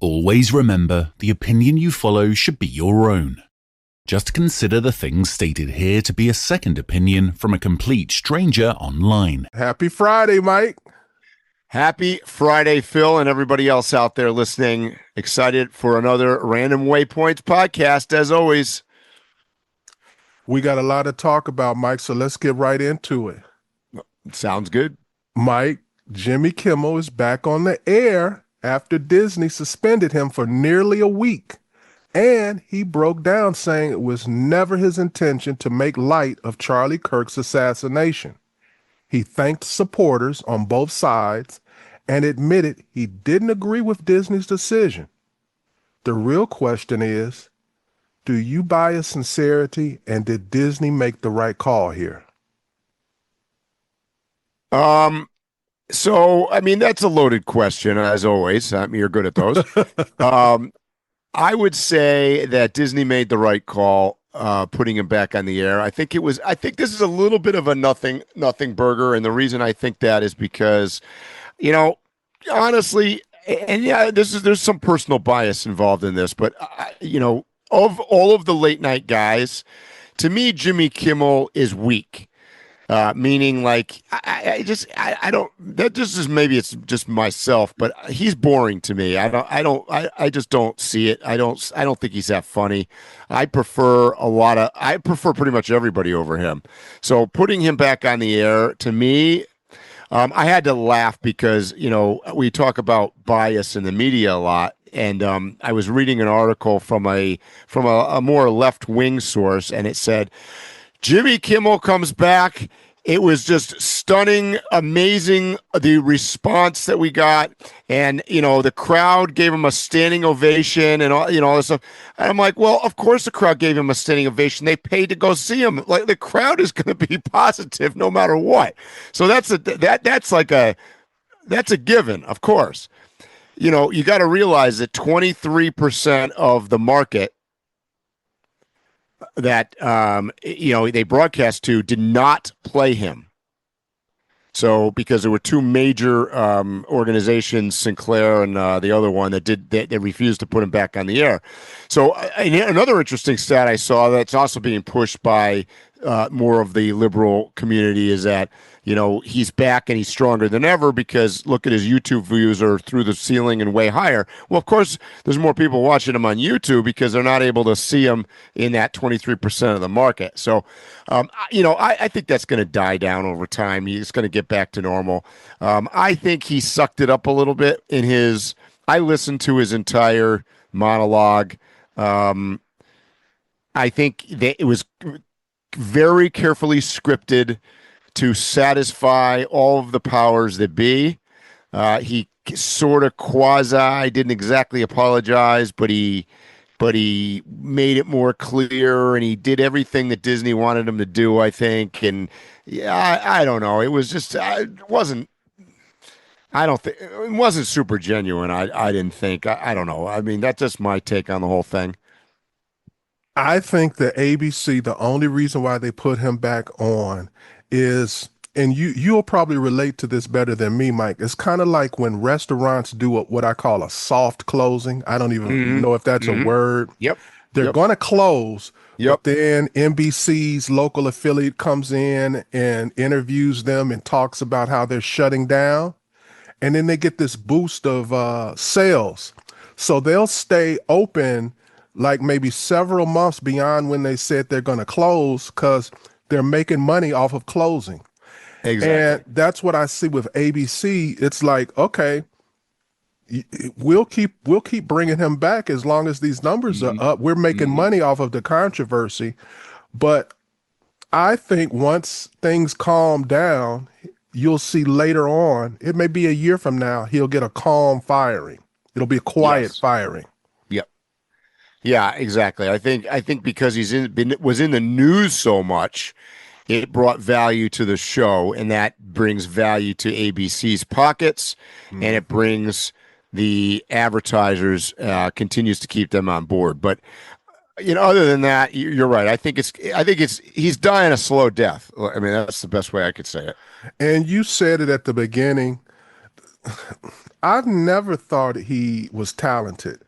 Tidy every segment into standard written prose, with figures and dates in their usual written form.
Always remember, the opinion you follow should be your own. Just consider the things stated here to be a second opinion from a complete stranger online. Happy Friday, Mike. Happy Friday, Phil, and everybody else out there listening. Excited for another Random Waypoints podcast, as always. We got a lot to talk about, Mike, so let's get right into it. Sounds good. Mike, Jimmy Kimmel is back on the air after Disney suspended him for nearly a week. And he broke down saying it was never his intention to make light of Charlie Kirk's assassination. He thanked supporters on both sides and admitted he didn't agree with Disney's decision. The real question is, do you buy his sincerity, and did Disney make the right call here? So, I mean, that's a loaded question, as always. You're good at those. I would say that Disney made the right call, putting him back on the air. I think this is a little bit of a nothing burger. And the reason I think that is because, honestly, and yeah, there's some personal bias involved in this, but, of all of the late night guys, to me, Jimmy Kimmel is weak. Meaning, like, I don't. That just is, maybe it's just myself, but he's boring to me. I just don't see it. I don't think he's that funny. I prefer pretty much everybody over him. So putting him back on the air, to me, I had to laugh because we talk about bias in the media a lot. And I was reading an article from a more left wing source, and it said, Jimmy Kimmel comes back. It was just stunning, amazing, the response that we got. And, the crowd gave him a standing ovation and all this stuff. And I'm like, well, of course the crowd gave him a standing ovation. They paid to go see him. Like, the crowd is going to be positive no matter what. So that's a given, of course. You got to realize that 23% of the market that they broadcast to did not play him. So because there were two major organizations, Sinclair and the other one, that refused to put him back on the air. So another interesting stat I saw that's also being pushed by more of the liberal community is that he's back and he's stronger than ever because look at his YouTube views are through the ceiling and way higher. Well, of course, there's more people watching him on YouTube because they're not able to see him in that 23% of the market. So, I think that's going to die down over time. He's going to get back to normal. I think he sucked it up a little bit I listened to his entire monologue. I think that it was very carefully scripted to satisfy all of the powers that be. He sort of didn't exactly apologize, but he made it more clear, and he did everything that Disney wanted him to do, I think. And yeah, I don't know. It was just, it wasn't super genuine. I didn't think, I don't know. I mean, that's just my take on the whole thing. I think that ABC, the only reason why they put him back on is, and you'll probably relate to this better than me, Mike. It's kind of like when restaurants do what I call a soft closing. I don't even know if that's a word. Yep. They're going to close. Yep. But then NBC's local affiliate comes in and interviews them and talks about how they're shutting down. And then they get this boost of sales. So they'll stay open like maybe several months beyond when they said they're going to close because they're making money off of closing. Exactly. And that's what I see with ABC. It's like, okay, we'll keep bringing him back as long as these numbers are up. We're making money off of the controversy. But I think once things calm down, you'll see later on, it may be a year from now, he'll get a calm firing. It'll be a quiet firing. Yeah, exactly. I think because was in the news so much, it brought value to the show, and that brings value to ABC's pockets, and it brings the advertisers, continues to keep them on board. But other than that, you're right. I think he's dying a slow death. I mean, that's the best way I could say it. And you said it at the beginning. I've never thought he was talented.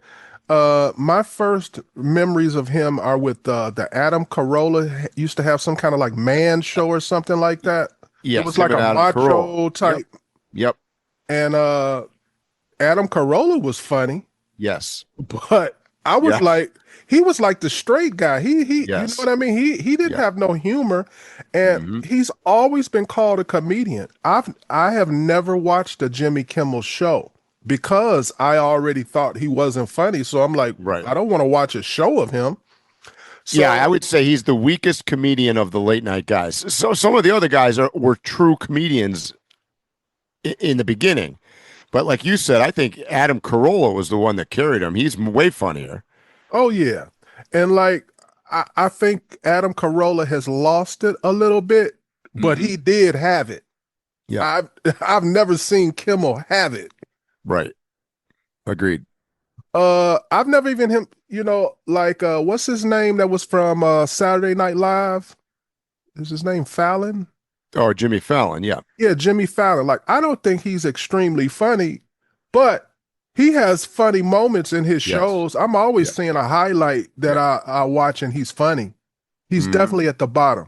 My first memories of him are with the Adam Carolla used to have some kind of like man show or something like that. It Yes, was him like and a Adam Carolla. macho Yep. type, Yep. and Adam Carolla was funny, Yes. but I was Yeah. like, he was like the straight guy. You know Yes. what I mean? He didn't Yeah. have no humor, and Hmm. he's always been called a comedian. I have never watched a Jimmy Kimmel show because I already thought he wasn't funny. So I'm like, Right. I don't want to watch a show of him. Yeah, I So would say he's the weakest comedian of the late night guys. So some of the other guys were true comedians in the beginning. But like you said, I think Adam Carolla was the one that carried him. He's way funnier. oh yeah, and like I think Adam Carolla has lost it a little bit, but Mhm. he did have it. Yeah. I've never seen Kimmel have it. Right. Agreed. I've never even him, like what's his name that was from Saturday Night Live? Is his name Fallon? Oh, Jimmy Fallon. Yeah. Yeah, Jimmy Fallon. Like, I don't think he's extremely funny, but he has funny moments in his Yes. shows. I'm always Yeah. seeing a highlight that Yeah. I watch and he's funny. He's Mhm. definitely at the bottom.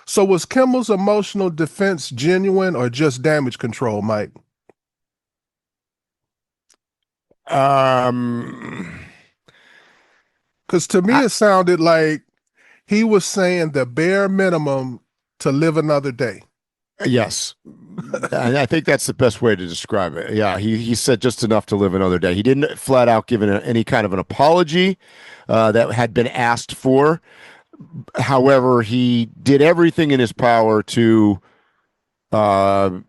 So was Kimmel's emotional defense genuine or just damage control, Mike? Um, Because to me, I, it sounded like he was saying the bare minimum to live another day. yes. I think that's the best way to describe it. Yeah, he said just enough to live another day. He didn't flat out give any kind of an apology that had been asked for. However, he did everything in his power to I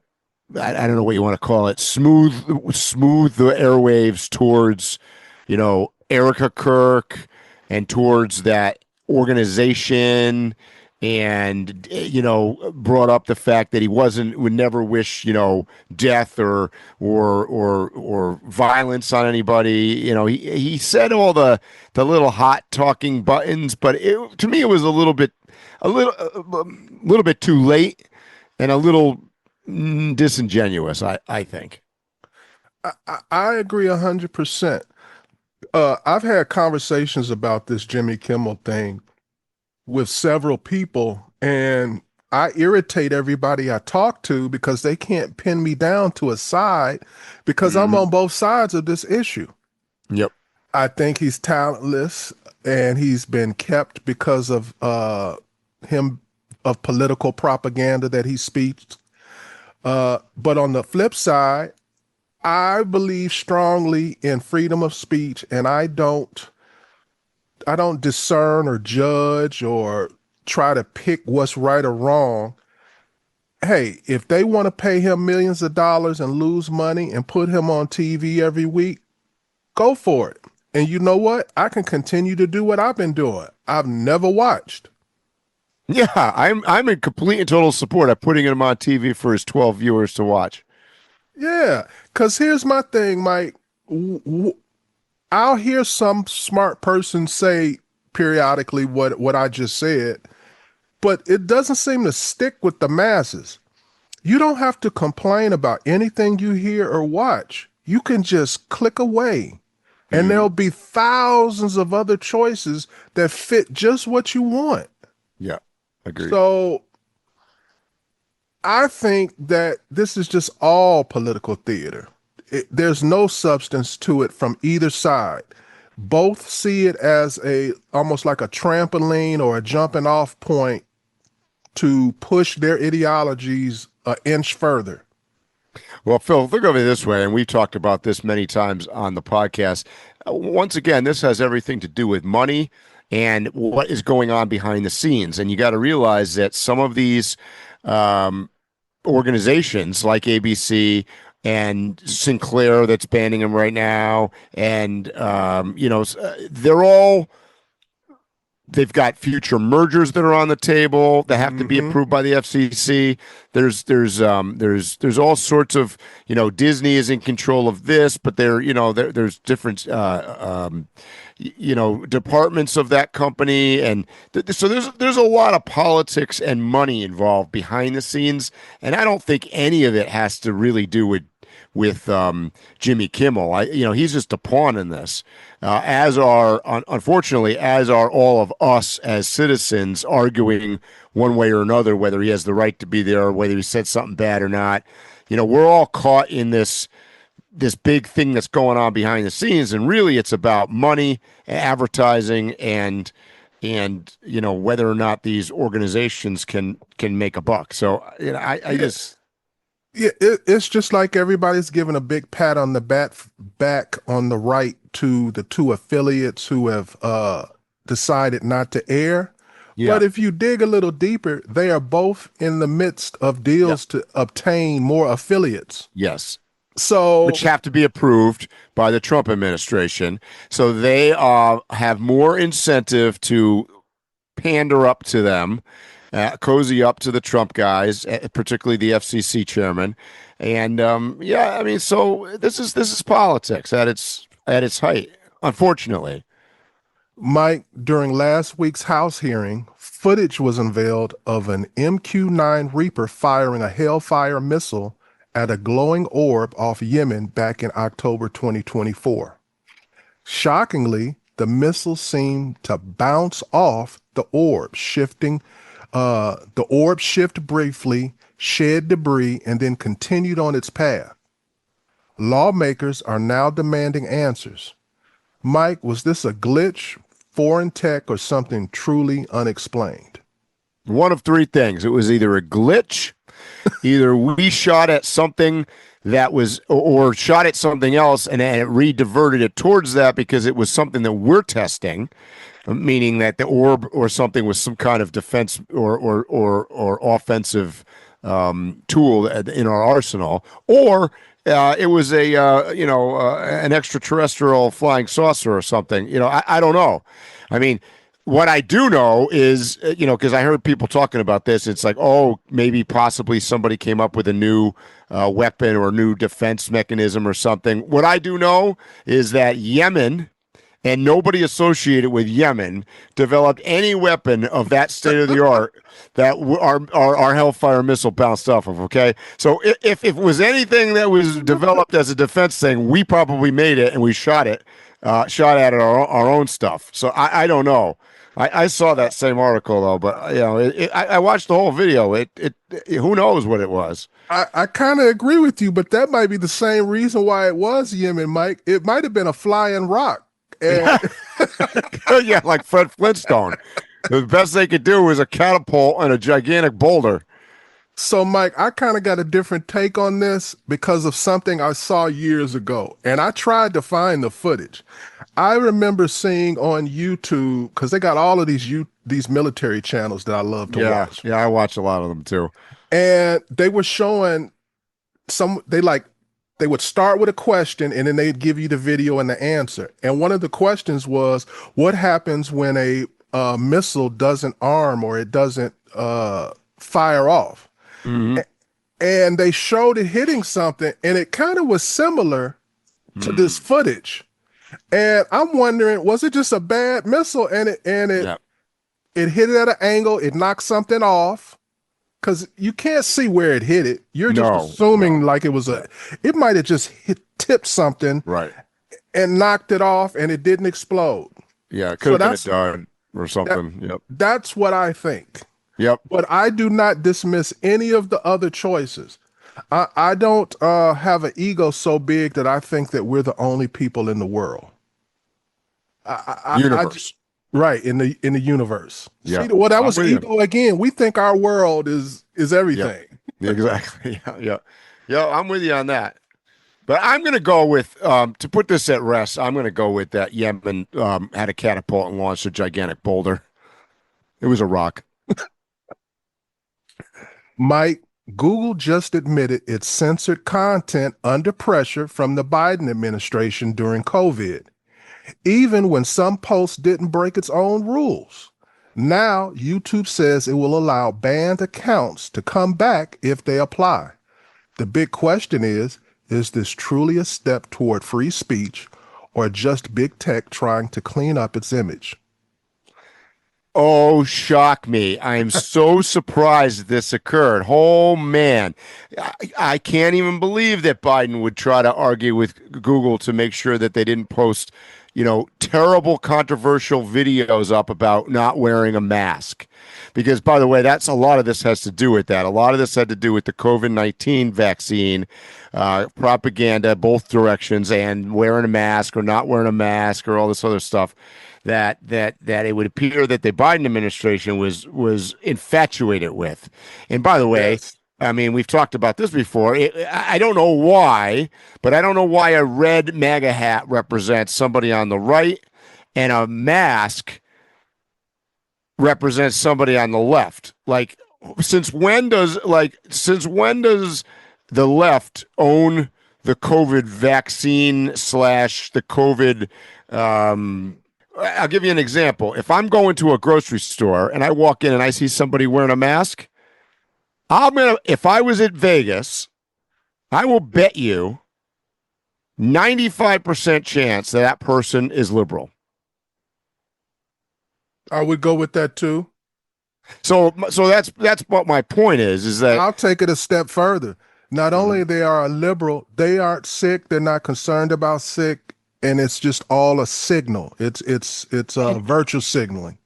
don't know what you want to call it, smooth the airwaves towards, Erica Kirk and towards that organization, and brought up the fact that he would never wish death or violence on anybody. He said all the little hot talking buttons, but to me it was a little bit too late and a little disingenuous, I think. I agree 100%. I've had conversations about this Jimmy Kimmel thing with several people, and I irritate everybody I talk to because they can't pin me down to a side because I'm Mhm. on both sides of this issue. Yep. I think he's talentless and he's been kept because of him of political propaganda that he speaks. But on the flip side, I believe strongly in freedom of speech, and I don't discern or judge or try to pick what's right or wrong. Hey, if they want to pay him millions of dollars and lose money and put him on TV every week, go for it. And you know what? I can continue to do what I've been doing. I've never watched. Yeah, I'm in complete and total support of putting him on TV for his 12 viewers to watch. Yeah, because here's my thing, Mike. I'll hear some smart person say periodically what I just said, but it doesn't seem to stick with the masses. You don't have to complain about anything you hear or watch. You can just click away, and there'll be thousands of other choices that fit just what you want. Yeah, agreed. So I think that this is just all political theater. There's no substance to it from either side. Both see it as almost like a trampoline or a jumping off point to push their ideologies an inch further. Well, Phil, think of it this way, and we've talked about this many times on the podcast. Once again, this has everything to do with money and what is going on behind the scenes. And you got to realize that some of these organizations like ABC and Sinclair that's banning them right now, and they've got future mergers that are on the table that have to be approved by the FCC. There's all sorts of, Disney is in control of this, but there's different departments of that company, and so there's a lot of politics and money involved behind the scenes, and I don't think any of it has to really do with Jimmy Kimmel. He's just a pawn in this, as are, unfortunately, as are all of us as citizens arguing one way or another whether he has the right to be there or whether he said something bad or not. We're all caught in this big thing that's going on behind the scenes, and really it's about money, advertising, and whether or not these organizations can make a buck. So I just it's just like everybody's giving a big pat on the back on the right to the two affiliates who have decided not to air. Yeah. But if you dig a little deeper, they are both in the midst of deals to obtain more affiliates. Yes. So, which have to be approved by the Trump administration. So they have more incentive to pander up to them, cozy up to the Trump guys, particularly the FCC chairman. And so this is politics at its height, unfortunately. Mike, during last week's House hearing, footage was unveiled of an MQ-9 Reaper firing a Hellfire missile at a glowing orb off Yemen back in October 2024. Shockingly, the missile seemed to bounce off the orb, shifted briefly, shed debris, and then continued on its path. Lawmakers are now demanding answers. Mike, was this a glitch, foreign tech, or something truly unexplained? One of three things. It was either a glitch, either we shot at something that was, or shot at something else and it re-diverted it towards that because it was something that we're testing, meaning that the orb or something was some kind of defense or offensive tool in our arsenal, or it was an extraterrestrial flying saucer or something. I don't know. I mean, what I do know is, because I heard people talking about this, it's like, oh, maybe possibly somebody came up with a new weapon or new defense mechanism or something. What I do know is that Yemen and nobody associated with Yemen developed any weapon of that state of the art that our Hellfire missile bounced off of. Okay, so if it was anything that was developed as a defense thing, we probably made it and we shot at our own stuff. So I don't know. I saw that same article though, but I watched the whole video. It who knows what it was. I kind of agree with you, but that might be the same reason why it was Yemen, Mike. It might have been a flying rock. And yeah, like Fred Flintstone. The best they could do was a catapult and a gigantic boulder. So, Mike, I kind of got a different take on this because of something I saw years ago, and I tried to find the footage. I remember seeing on YouTube, because they got all of these military channels that I love to watch. Yeah, I watch a lot of them too. And they were showing they would start with a question and then they'd give you the video and the answer. And one of the questions was, what happens when a missile doesn't arm or it doesn't fire off? Mm-hmm. And they showed it hitting something, and it kind of was similar to this footage. And I'm wondering, was it just a bad missile and it hit it at an angle, it knocked something off? Because you can't see where it hit it. You're just assuming like it might have just tipped something, right, and knocked it off, and it didn't explode. Yeah, it could have been a dart or something. Yep, that's what I think. Yep, but I do not dismiss any of the other choices. I don't have an ego so big that I think that we're the only people in the world. Universe. Right, in the universe. Yeah. See, well, that was ego again. We think our world is everything. Yeah, exactly. Yeah, I'm with you on that. But I'm going to go with, to put this at rest, I'm going to go with that Yemen had a catapult and launched a gigantic boulder. It was a rock. Mike, Google just admitted it censored content under pressure from the Biden administration during COVID, even when some posts didn't break its own rules. Now, YouTube says it will allow banned accounts to come back if they apply. The big question is this truly a step toward free speech or just big tech trying to clean up its image? Oh, shock me. I am so surprised this occurred. Oh, man. I can't even believe that Biden would try to argue with Google to make sure that they didn't post, terrible controversial videos up about not wearing a mask. Because, by the way, that's a lot of this has to do with that. A lot of this had to do with the COVID-19 vaccine propaganda, both directions, and wearing a mask or not wearing a mask or all this other stuff. That it would appear that the Biden administration was infatuated with. And by the way, Yes. I mean, we've talked about this before. I don't know why, but I don't know why a red MAGA hat represents somebody on the right and a mask represents somebody on the left. Like, since when does the left own the COVID vaccine slash the COVID I'll give you an example. If I'm going to a grocery store and I walk in and I see somebody wearing a mask, if I was at Vegas, I will bet you 95% chance that person is liberal. I would go with that too. So that's what my point is that I'll take it a step further. Not only they are a liberal, they aren't sick. They're not concerned about sick. And it's just all a signal. It's virtual signaling,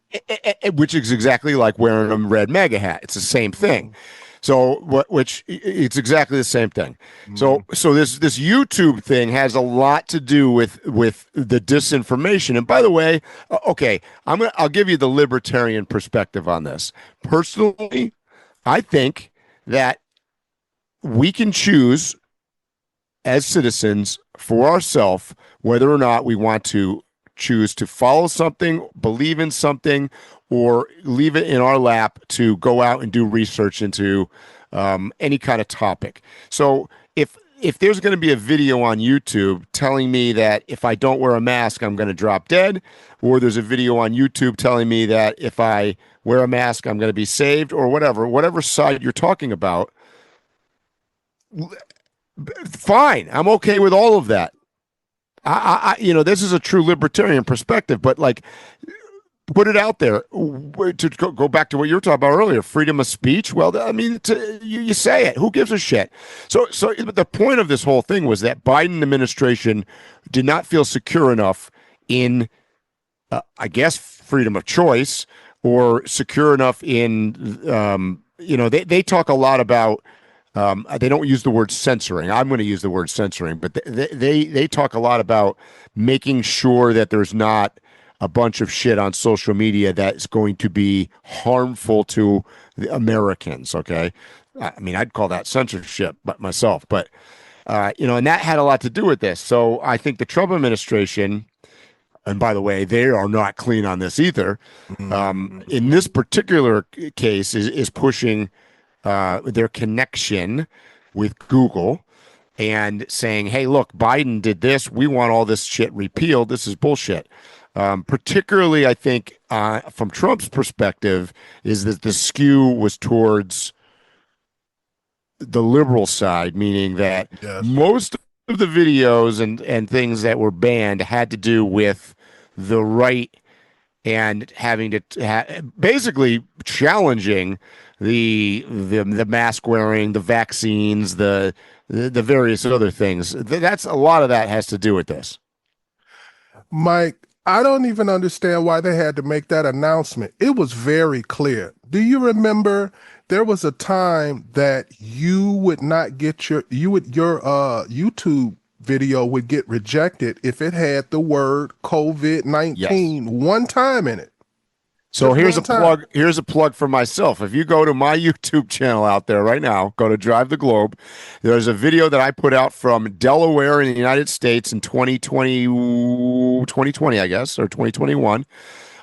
which is exactly like wearing a red MAGA hat. It's the same thing. So it's exactly the same thing. So this YouTube thing has a lot to do with the disinformation. And by the way, okay, I'll give you the libertarian perspective on this. Personally, I think that we can choose as citizens for ourselves whether or not we want to choose to follow something, believe in something, or leave it in our lap to go out and do research into any kind of topic. So if there's going to be a video on YouTube telling me that if I don't wear a mask, I'm going to drop dead, or there's a video on YouTube telling me that if I wear a mask, I'm going to be saved, or whatever side you're talking about, fine. I'm okay with all of that. This is a true libertarian perspective, but like, put it out there. To go back to what you were talking about earlier, freedom of speech. Well, I mean, you say it. Who gives a shit? So the point of this whole thing was that Biden administration did not feel secure enough in, I guess, freedom of choice, or secure enough in, they talk a lot about. They don't use the word censoring. I'm going to use the word censoring, but they talk a lot about making sure that there's not a bunch of shit on social media that's going to be harmful to the Americans. Okay, I mean, I'd call that censorship, but myself. But and that had a lot to do with this. So I think the Trump administration, and by the way, they are not clean on this either. In this particular case, is pushing their connection with Google and saying, hey, look, Biden did this. We want all this shit repealed. This is bullshit. Particularly, I think, from Trump's perspective, is that the skew was towards the liberal side, meaning that most of the videos and things that were banned had to do with the right and having to basically challenging the mask wearing, the vaccines, the various other things. That's a lot of that has to do with this. Mike, I don't even understand why they had to make that announcement. It was very clear. Do you remember there was a time that you would not get your YouTube video would get rejected if it had the word COVID-19 one time in it? So here's a plug. Here's a plug for myself. If you go to my YouTube channel out there right now, go to Drive the Globe. There's a video that I put out from Delaware in the United States in 2020, I guess, or 2021.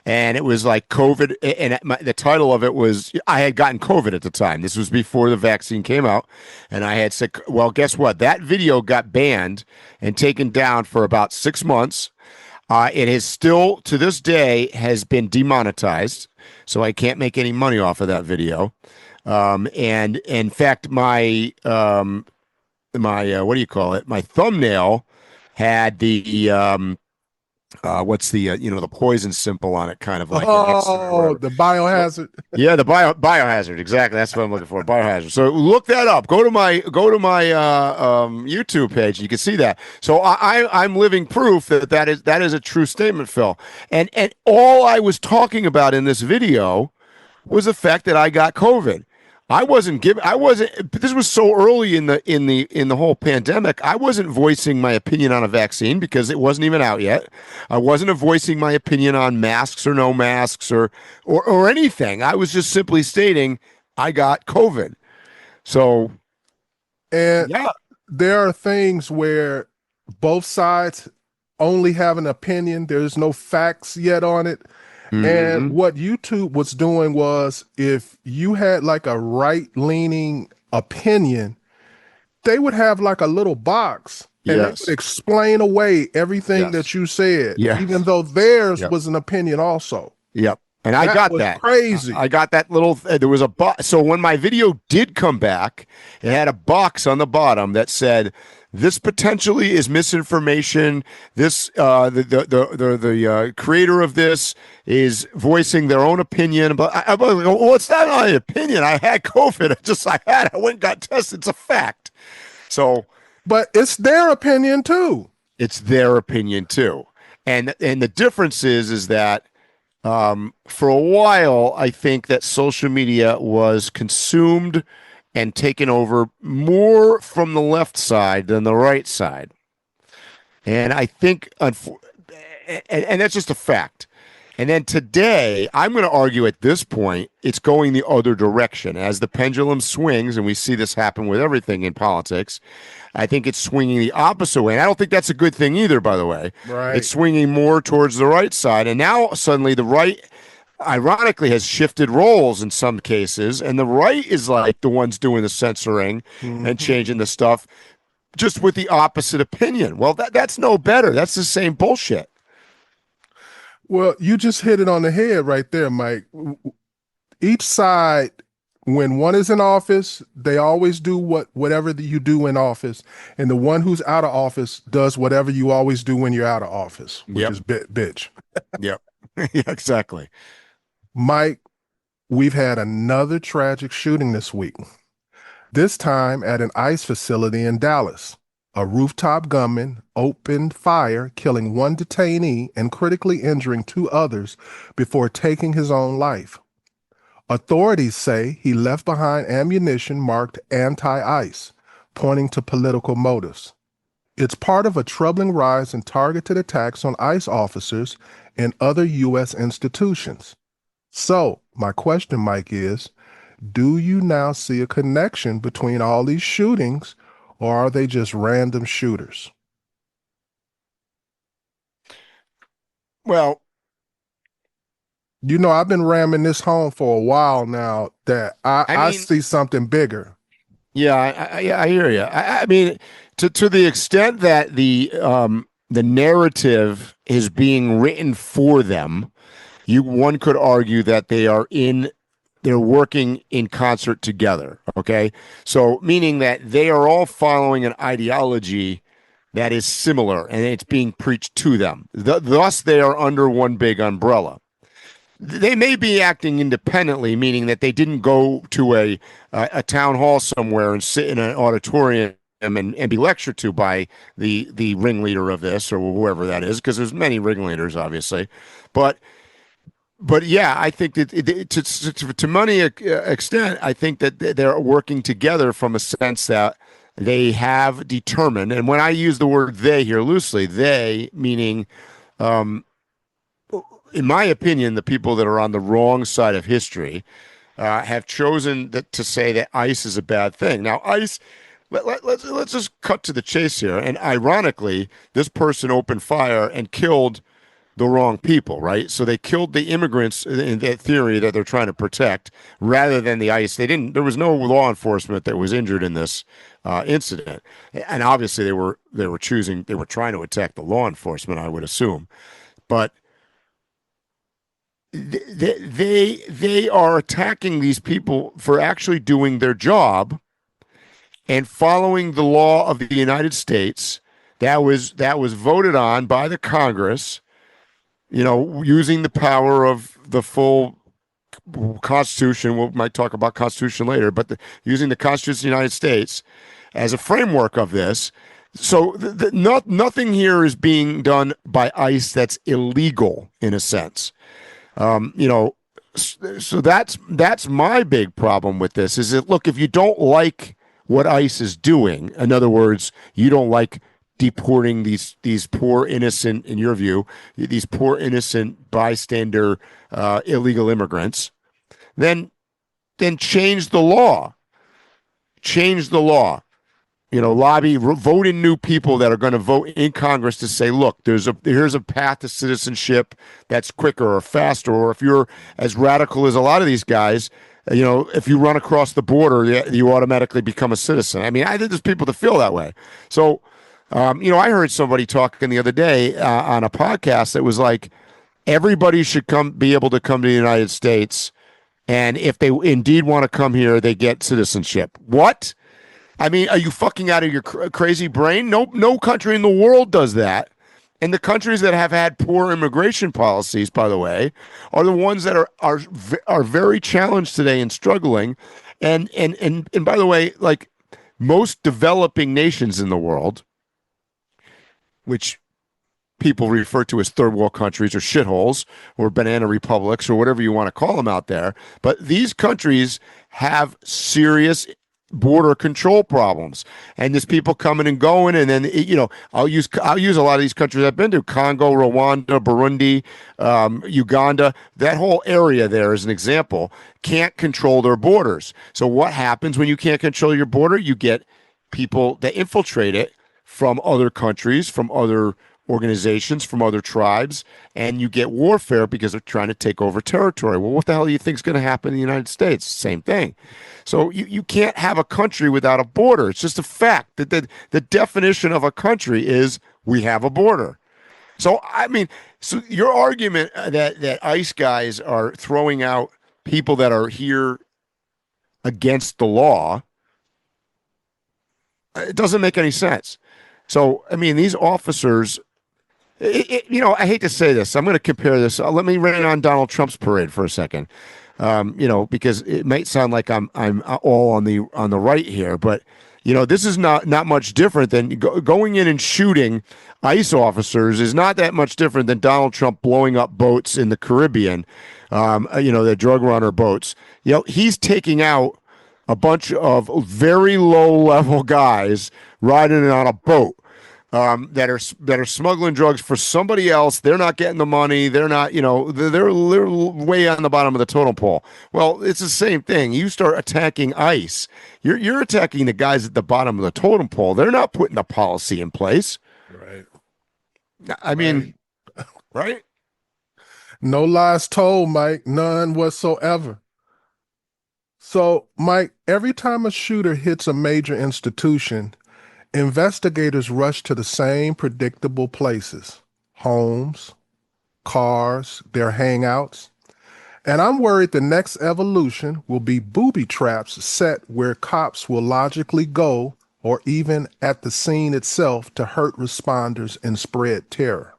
And it was like COVID. And the title of it was, I had gotten COVID at the time. This was before the vaccine came out. And I had said, well, guess what? That video got banned and taken down for about 6 months. It has still, to this day, has been demonetized, so I can't make any money off of that video. And in fact, my what do you call it? My thumbnail had the what's the the poison symbol on it, kind of like an X or Oh, whatever. the biohazard. Yeah, the biohazard. Exactly. That's what I'm looking for. Biohazard. So look that up. Go to my YouTube page. You can see that. So I'm living proof that is a true statement, Phil. And all I was talking about in this video was the fact that I got COVID. This was so early in the whole pandemic. I wasn't voicing my opinion on a vaccine because it wasn't even out yet. I wasn't voicing my opinion on masks or no masks or anything. I was just simply stating I got COVID. So, And yeah. there are things where both sides only have an opinion. There's no facts yet on it. And what YouTube was doing was, if you had like a right-leaning opinion, they would have like a little box and they would explain away everything that you said, even though theirs was an opinion also. Yep. And I got that. Crazy. I got that little, there was a box. So when my video did come back, it had a box on the bottom that said, this potentially is misinformation. This the creator of this is voicing their own opinion. But I was like, well, it's not my opinion. I had COVID. I went and got tested. It's a fact. So, but it's their opinion too. It's their opinion too. And the difference is that for a while, I think that social media was consumed and taken over more from the left side than the right side. And I think, and that's just a fact. And then today, I'm going to argue at this point, it's going the other direction. As the pendulum swings, and we see this happen with everything in politics, I think it's swinging the opposite way. And I don't think that's a good thing either, by the way. Right. It's swinging more towards the right side. And now suddenly the right, ironically, has shifted roles in some cases. And the right is like the ones doing the censoring and changing the stuff just with the opposite opinion. Well, that's no better. That's the same bullshit. Well, you just hit it on the head right there, Mike. Each side, when one is in office, they always do whatever you do in office. And the one who's out of office does whatever you always do when you're out of office, which is bitch. Yep. Yeah, exactly. Mike, we've had another tragic shooting this week. This time at an ICE facility in Dallas. A rooftop gunman opened fire, killing one detainee and critically injuring two others before taking his own life. Authorities say he left behind ammunition marked anti-ICE, pointing to political motives. It's part of a troubling rise in targeted attacks on ICE officers and other U.S. institutions. So, my question, Mike, is, do you now see a connection between all these shootings, or are they just random shooters? Well, you know, I've been ramming this home for a while now that I see something bigger. Yeah, I hear you. I mean, to the extent that the narrative is being written for them, one could argue that they're working in concert together. Okay, so meaning that they are all following an ideology that is similar, and it's being preached to them. Thus, they are under one big umbrella. They may be acting independently, meaning that they didn't go to a town hall somewhere and sit in an auditorium and be lectured to by the ringleader of this or whoever that is, because there's many ringleaders, obviously. But yeah, I think that to many extent, I think that they're working together from a sense that they have determined, and when I use the word they here loosely, they meaning, in my opinion, the people that are on the wrong side of history have chosen to say that ICE is a bad thing. Now, ICE, let's just cut to the chase here. And ironically, this person opened fire and killed the wrong people, right? So they killed the immigrants in that theory that they're trying to protect, rather than the ICE. There was no law enforcement that was injured in this incident, and obviously they were trying to attack the law enforcement, I would assume, but they are attacking these people for actually doing their job and following the law of the United States that was voted on by the Congress using the power of the full Constitution. We might talk about Constitution later, but using the Constitution of the United States as a framework of this. So nothing here is being done by ICE that's illegal in a sense. So that's my big problem with this is that, look, if you don't like what ICE is doing, in other words, you don't like deporting these poor innocent, in your view, these poor innocent bystander illegal immigrants, then change the law. Change the law. Lobby, vote in new people that are going to vote in Congress to say, look, here's a path to citizenship that's quicker or faster, or if you're as radical as a lot of these guys, if you run across the border, you automatically become a citizen. I mean, I think there's people that feel that way. So, I heard somebody talking the other day on a podcast that was like, everybody should be able to come to the United States, and if they indeed want to come here, they get citizenship. What? I mean, are you fucking out of your crazy brain? No country in the world does that. And the countries that have had poor immigration policies, by the way, are the ones that are very challenged today and struggling. And by the way, like most developing nations in the world, which people refer to as third world countries or shitholes or banana republics or whatever you want to call them out there, but these countries have serious border control problems, and there's people coming and going. And then I'll use a lot of these countries I've been to: Congo, Rwanda, Burundi, Uganda. That whole area there, as an example, can't control their borders. So what happens when you can't control your border? You get people that infiltrate it from other countries, from other organizations, from other tribes, and you get warfare because they're trying to take over territory. Well, what the hell do you think is going to happen in the United States? Same thing. So you can't have a country without a border. It's just a fact that the definition of a country is we have a border. So, I mean, your argument that ICE guys are throwing out people that are here against the law, it doesn't make any sense. So, I mean, these officers, I hate to say this. I'm going to compare this. Let me rain on Donald Trump's parade for a second, because it might sound like I'm all on the right here, but this is not much different than going in and shooting ICE officers is not that much different than Donald Trump blowing up boats in the Caribbean, the drug runner boats. He's taking out a bunch of very low level guys riding on a boat. That are smuggling drugs for somebody else. They're not getting the money. They're not, they're way on the bottom of the totem pole. Well, it's the same thing. You start attacking ICE. You're attacking the guys at the bottom of the totem pole. They're not putting the policy in place. Right. I mean, right? No lies told, Mike. None whatsoever. So, Mike, every time a shooter hits a major institution, investigators rush to the same predictable places: homes, cars, their hangouts. And I'm worried the next evolution will be booby traps set where cops will logically go, or even at the scene itself, to hurt responders and spread terror.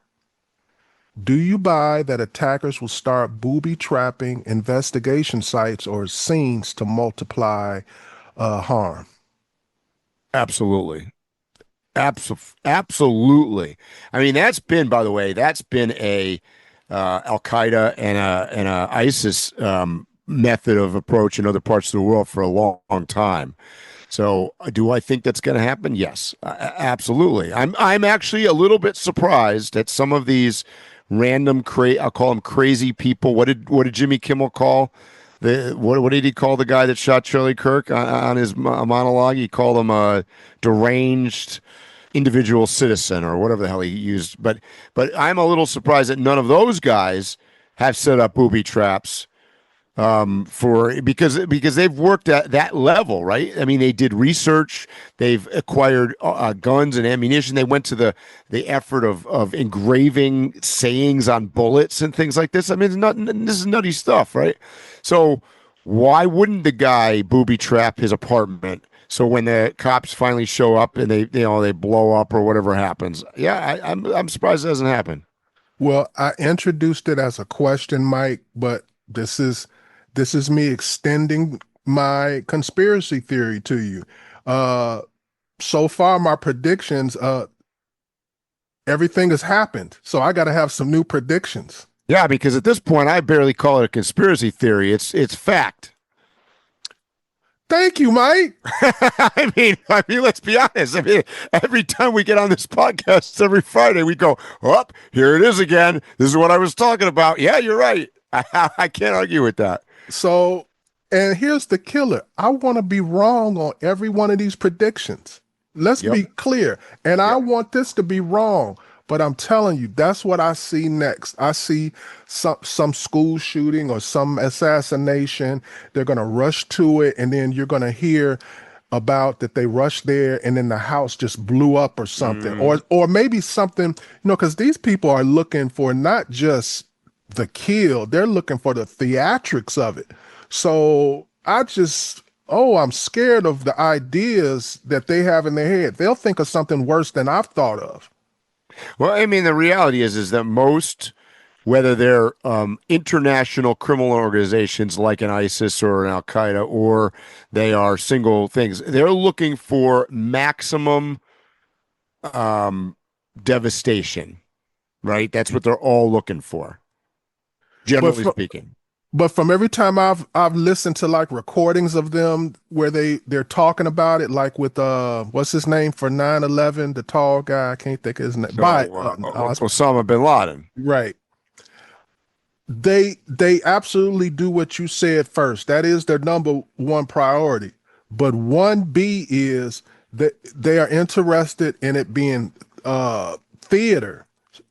Do you buy that attackers will start booby-trapping investigation sites or scenes to multiply harm? Absolutely. Absolutely. I mean, by the way, that's been a Al Qaeda and a ISIS method of approach in other parts of the world for a long time. So, do I think that's going to happen? Yes, absolutely. I'm actually a little bit surprised at some of these random I'll call them crazy people. What did Jimmy Kimmel call what did he call the guy that shot Charlie Kirk on his monologue? He called him a deranged individual citizen or whatever the hell he used. But I'm a little surprised that none of those guys have set up booby traps because they've worked at that level, right? I mean, they did research, they've acquired guns and ammunition. They went to the effort of engraving sayings on bullets and things like this. I mean, this is nutty stuff, right? So why wouldn't the guy booby trap his apartment? So when the cops finally show up and they blow up or whatever happens, yeah, I'm surprised it hasn't happened. Well, I introduced it as a question, Mike, but this is me extending my conspiracy theory to you. Uh, so far, my predictions, everything has happened, so I got to have some new predictions. Yeah, because at this point, I barely call it a conspiracy theory. It's fact. Thank you, Mike. I mean, let's be honest. I mean, every time we get on this podcast, every Friday, we go, "Up, here it is again. This is what I was talking about." Yeah, you're right. I can't argue with that. So, and here's the killer. I want to be wrong on every one of these predictions. Let's Yep. be clear. And I Yep. want this to be wrong. But I'm telling you, that's what I see next. I see some school shooting or some assassination. They're going to rush to it, and then you're going to hear about that they rushed there and then the house just blew up or something. Or maybe something, because these people are looking for not just the kill, they're looking for the theatrics of it. So I'm scared of the ideas that they have in their head. They'll think of something worse than I've thought of. Well, I mean, the reality is that most, whether they're international criminal organizations like an ISIS or an Al Qaeda, or they are single things, they're looking for maximum devastation, right? That's what they're all looking for, generally But speaking. But from every time I've listened to like recordings of them where they're talking about it, like with what's his name for 9/11, the tall guy, I can't think of his name. So, Osama bin Laden. Right. They absolutely do what you said first. That is their number one priority. But 1B is that they are interested in it being theater.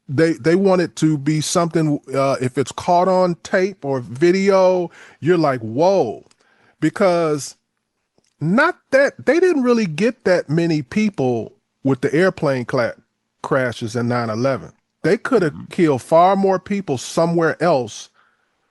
They want it to be something, if it's caught on tape or video, you're like, whoa. Because not that they didn't really get that many people with the airplane crashes in 9/11. They could have killed far more people somewhere else,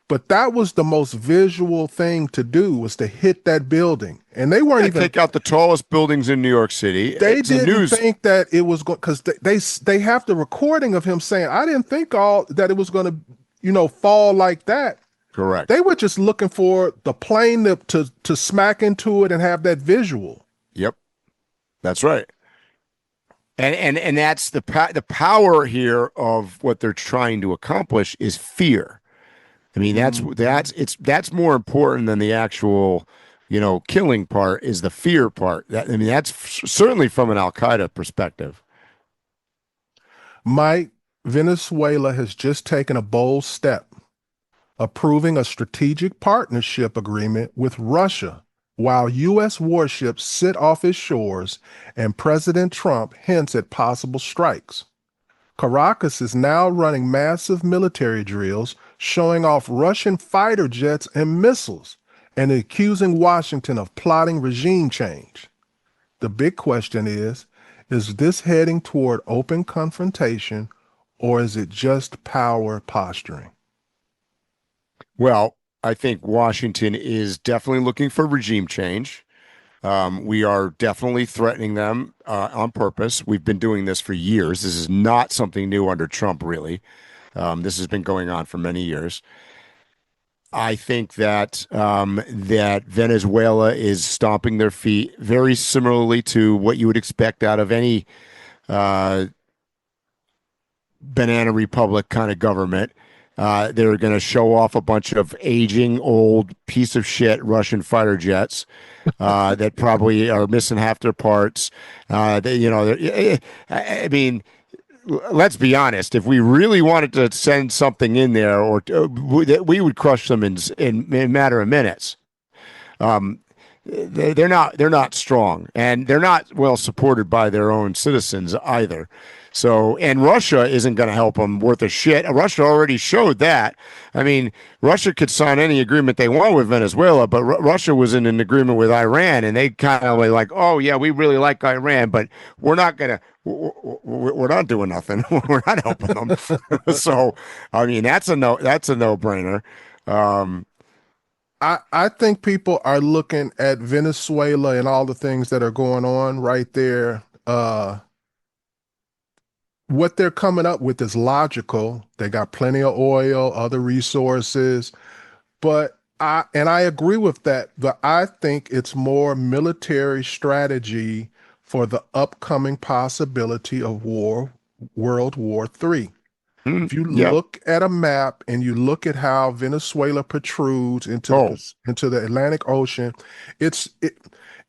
but that was the most visual thing to do, was to hit that building. And they weren't even take out the tallest buildings in New York City. they It's a didn't news. think that it was going, because they have the recording of him saying, I didn't think all that it was going to, fall like that. Correct. They were just looking for the plane to smack into it and have that visual. Yep, that's right. And that's the power here of what they're trying to accomplish is fear. I mean, that's more important than the actual, killing part, is the fear part. That's certainly from an Al Qaeda perspective. Mike, Venezuela has just taken a bold step, approving a strategic partnership agreement with Russia while U.S. warships sit off its shores and President Trump hints at possible strikes. Caracas is now running massive military drills, showing off Russian fighter jets and missiles, and accusing Washington of plotting regime change. The big question is this heading toward open confrontation, or is it just power posturing? Well, I think Washington is definitely looking for regime change. We are definitely threatening them on purpose. We've been doing this for years. This is not something new under Trump, really. This has been going on for many years. I think that that Venezuela is stomping their feet very similarly to what you would expect out of any banana republic kind of government. They're going to show off a bunch of aging, old piece of shit Russian fighter jets that probably are missing half their parts. I mean, let's be honest. If we really wanted to send something in there, or we would crush them in a matter of minutes. They're not strong, and they're not well supported by their own citizens either. So, and Russia isn't going to help them worth a shit. Russia already showed that. I mean, Russia could sign any agreement they want with Venezuela, but Russia was in an agreement with Iran, and they kind of like, oh yeah, we really like Iran, but we're not doing nothing. We're not helping them. So, I mean, that's a no-brainer. I think people are looking at Venezuela and all the things that are going on right there, what they're coming up with is logical. They got plenty of oil, other resources, but I agree with that, but I think it's more military strategy for the upcoming possibility of World War III. If you Yeah. look at a map and you look at how Venezuela protrudes into Oh, the Atlantic Ocean,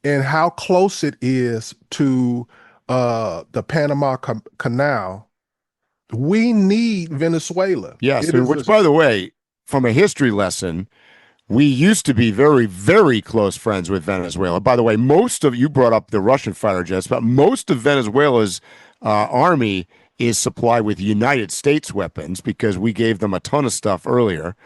and how close it is to the Panama Canal, we need Venezuela. yes. It is a Which, by the way, from a history lesson, we used to be very, very close friends with Venezuela. By the way, you brought up the Russian fighter jets, but most of Venezuela's army is supplied with United States weapons because we gave them a ton of stuff earlier.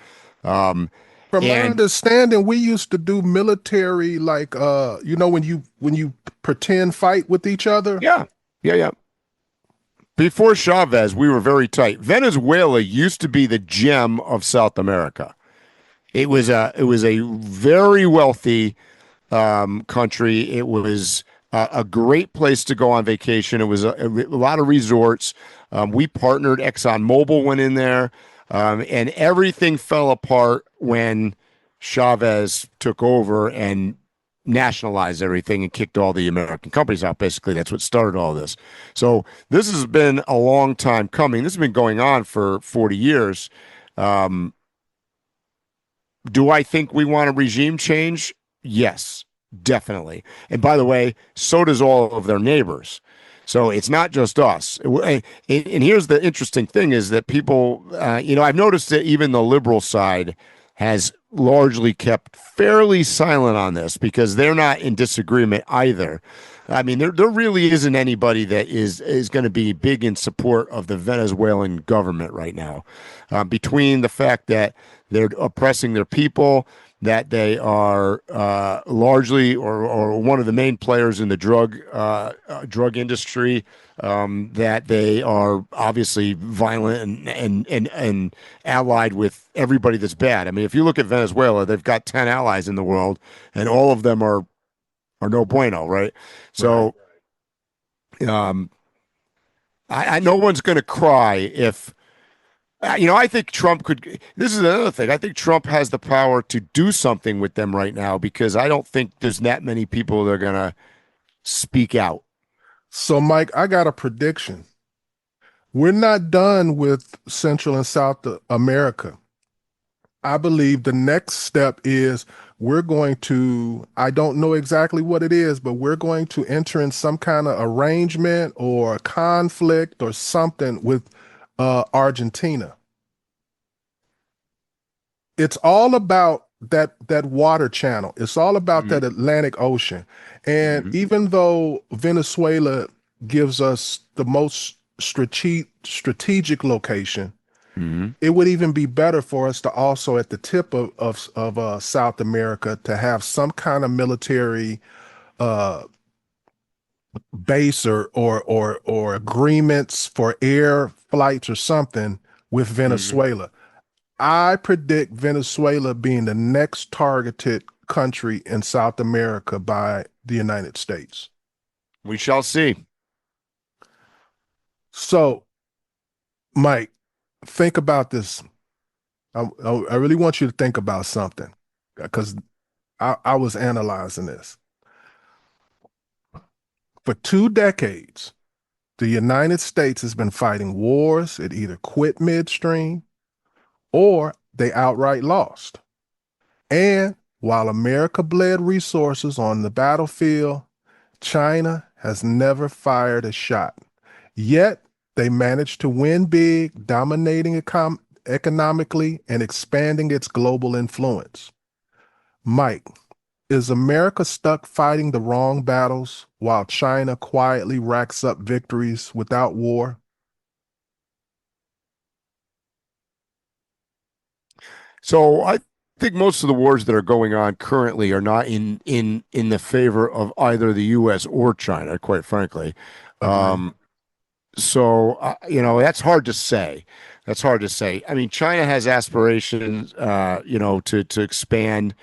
Um, From my and understanding, we used to do military like when you pretend fight with each other. yeah, yeah, yeah. Before Chavez, we were very tight. Venezuela used to be the gem of South America. It was a very wealthy country. It was a great place to go on vacation. It was a lot of resorts. We partnered. ExxonMobil went in there, and everything fell apart when Chavez took over and nationalized everything and kicked all the American companies out. Basically, that's what started all this. So this has been a long time coming. This has been going on for 40 years. Um, do I think we want a regime change? Yes, definitely. And by the way, so does all of their neighbors. So it's not just us. And here's the interesting thing is that people, I've noticed that even the liberal side has largely kept fairly silent on this because they're not in disagreement either. I mean, there really isn't anybody that is going to be big in support of the Venezuelan government right now, between the fact that they're oppressing their people, that they are largely or one of the main players in the drug industry, that they are obviously violent and allied with everybody that's bad. I mean, if you look at Venezuela, they've got 10 allies in the world, and all of them are no bueno, right? So, I no one's going to cry if. I think Trump could. This is another thing. I think Trump has the power to do something with them right now because I don't think there's that many people that are going to speak out. So, Mike, I got a prediction. We're not done with Central and South America. I believe the next step is we're going to, I don't know exactly what it is, but we're going to enter in some kind of arrangement or conflict or something with Argentina. It's all about that water channel. It's all about that Atlantic Ocean. And even though Venezuela gives us the most strategic location, it would even be better for us to also at the tip of South America to have some kind of military base or agreements for air flights or something with Venezuela. I predict Venezuela being the next targeted country in South America by the United States. We shall see. So, Mike, think about this. I really want you to think about something because I was analyzing this. For 2 decades, the United States has been fighting wars. It either quit midstream or they outright lost. And while America bled resources on the battlefield, China has never fired a shot. Yet they managed to win big, dominating economically and expanding its global influence. Mike, is America stuck fighting the wrong battles while China quietly racks up victories without war? So I think most of the wars that are going on currently are not in the favor of either the U.S. or China, quite frankly. That's hard to say. That's hard to say. I mean, China has aspirations, to expand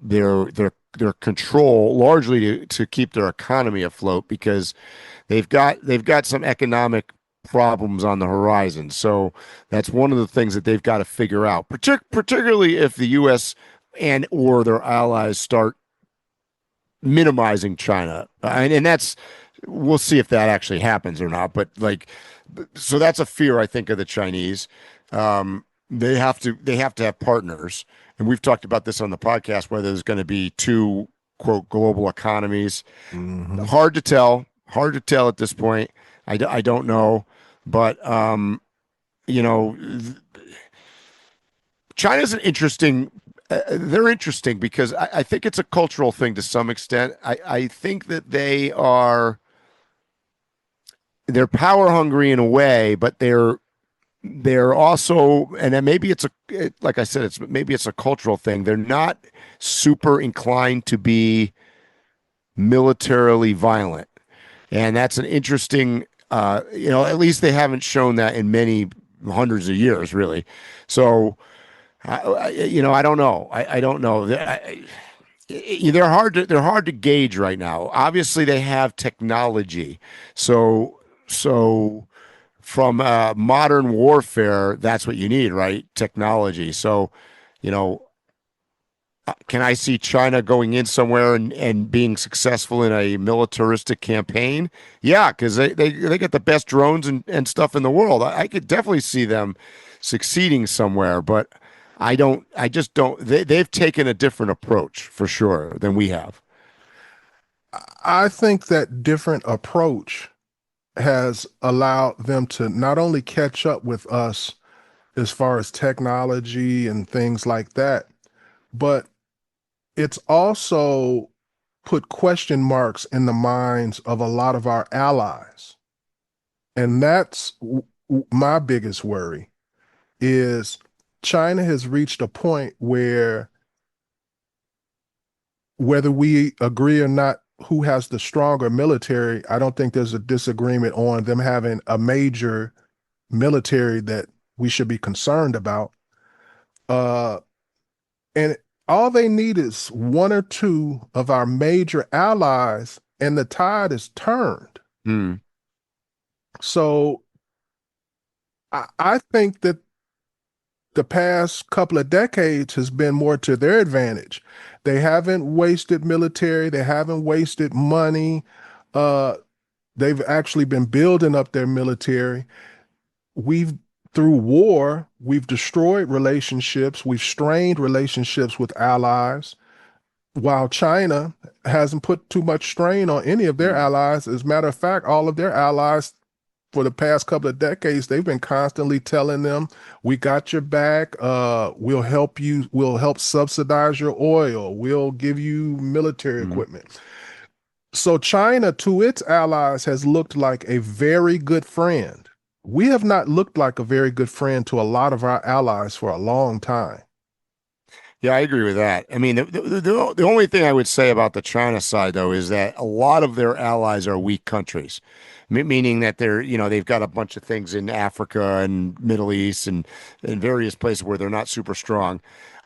their control, largely to keep their economy afloat, because they've got some economic problems on the horizon. So that's one of the things that they've got to figure out, particularly if the U.S. and or their allies start minimizing China, and that's, we'll see if that actually happens or not. But like, so that's a fear, I think, of the Chinese. They have to have partners, and we've talked about this on the podcast, whether there's going to be two, quote, global economies. Mm-hmm. Hard to tell at this point. I don't know, but China's an interesting. They're interesting because I think it's a cultural thing to some extent. I think that they're power hungry in a way, but they're also, and then maybe like I said, maybe it's a cultural thing. They're not super inclined to be militarily violent, and that's an interesting. At least they haven't shown that in many hundreds of years, really. So, I don't know. I don't know. They're hard to gauge right now. Obviously, they have technology, so from modern warfare, that's what you need, right? Technology. So, can I see China going in somewhere and being successful in a militaristic campaign? Yeah, because they get the best drones and stuff in the world. I could definitely see them succeeding somewhere, but I just don't. They've taken a different approach for sure than we have. I think that different approach has allowed them to not only catch up with us as far as technology and things like that, but it's also put question marks in the minds of a lot of our allies. And that's my biggest worry, is China has reached a point where, whether we agree or not who has the stronger military, I don't think there's a disagreement on them having a major military that we should be concerned about. And all they need is one or two of our major allies, and the tide is turned. So I think that the past couple of decades has been more to their advantage. They haven't wasted military. They haven't wasted money. They've actually been building up their military. Through war, we've destroyed relationships. We've strained relationships with allies, while China hasn't put too much strain on any of their allies. As a matter of fact, all of their allies for the past couple of decades, they've been constantly telling them, we got your back. We'll help you. We'll help subsidize your oil. We'll give you military equipment. So China, to its allies, has looked like a very good friend. We have not looked like a very good friend to a lot of our allies for a long time. Yeah, I agree with that. I mean, the only thing I would say about the China side, though, is that a lot of their allies are weak countries, meaning that they've got a bunch of things in Africa and Middle East and in various places where they're not super strong.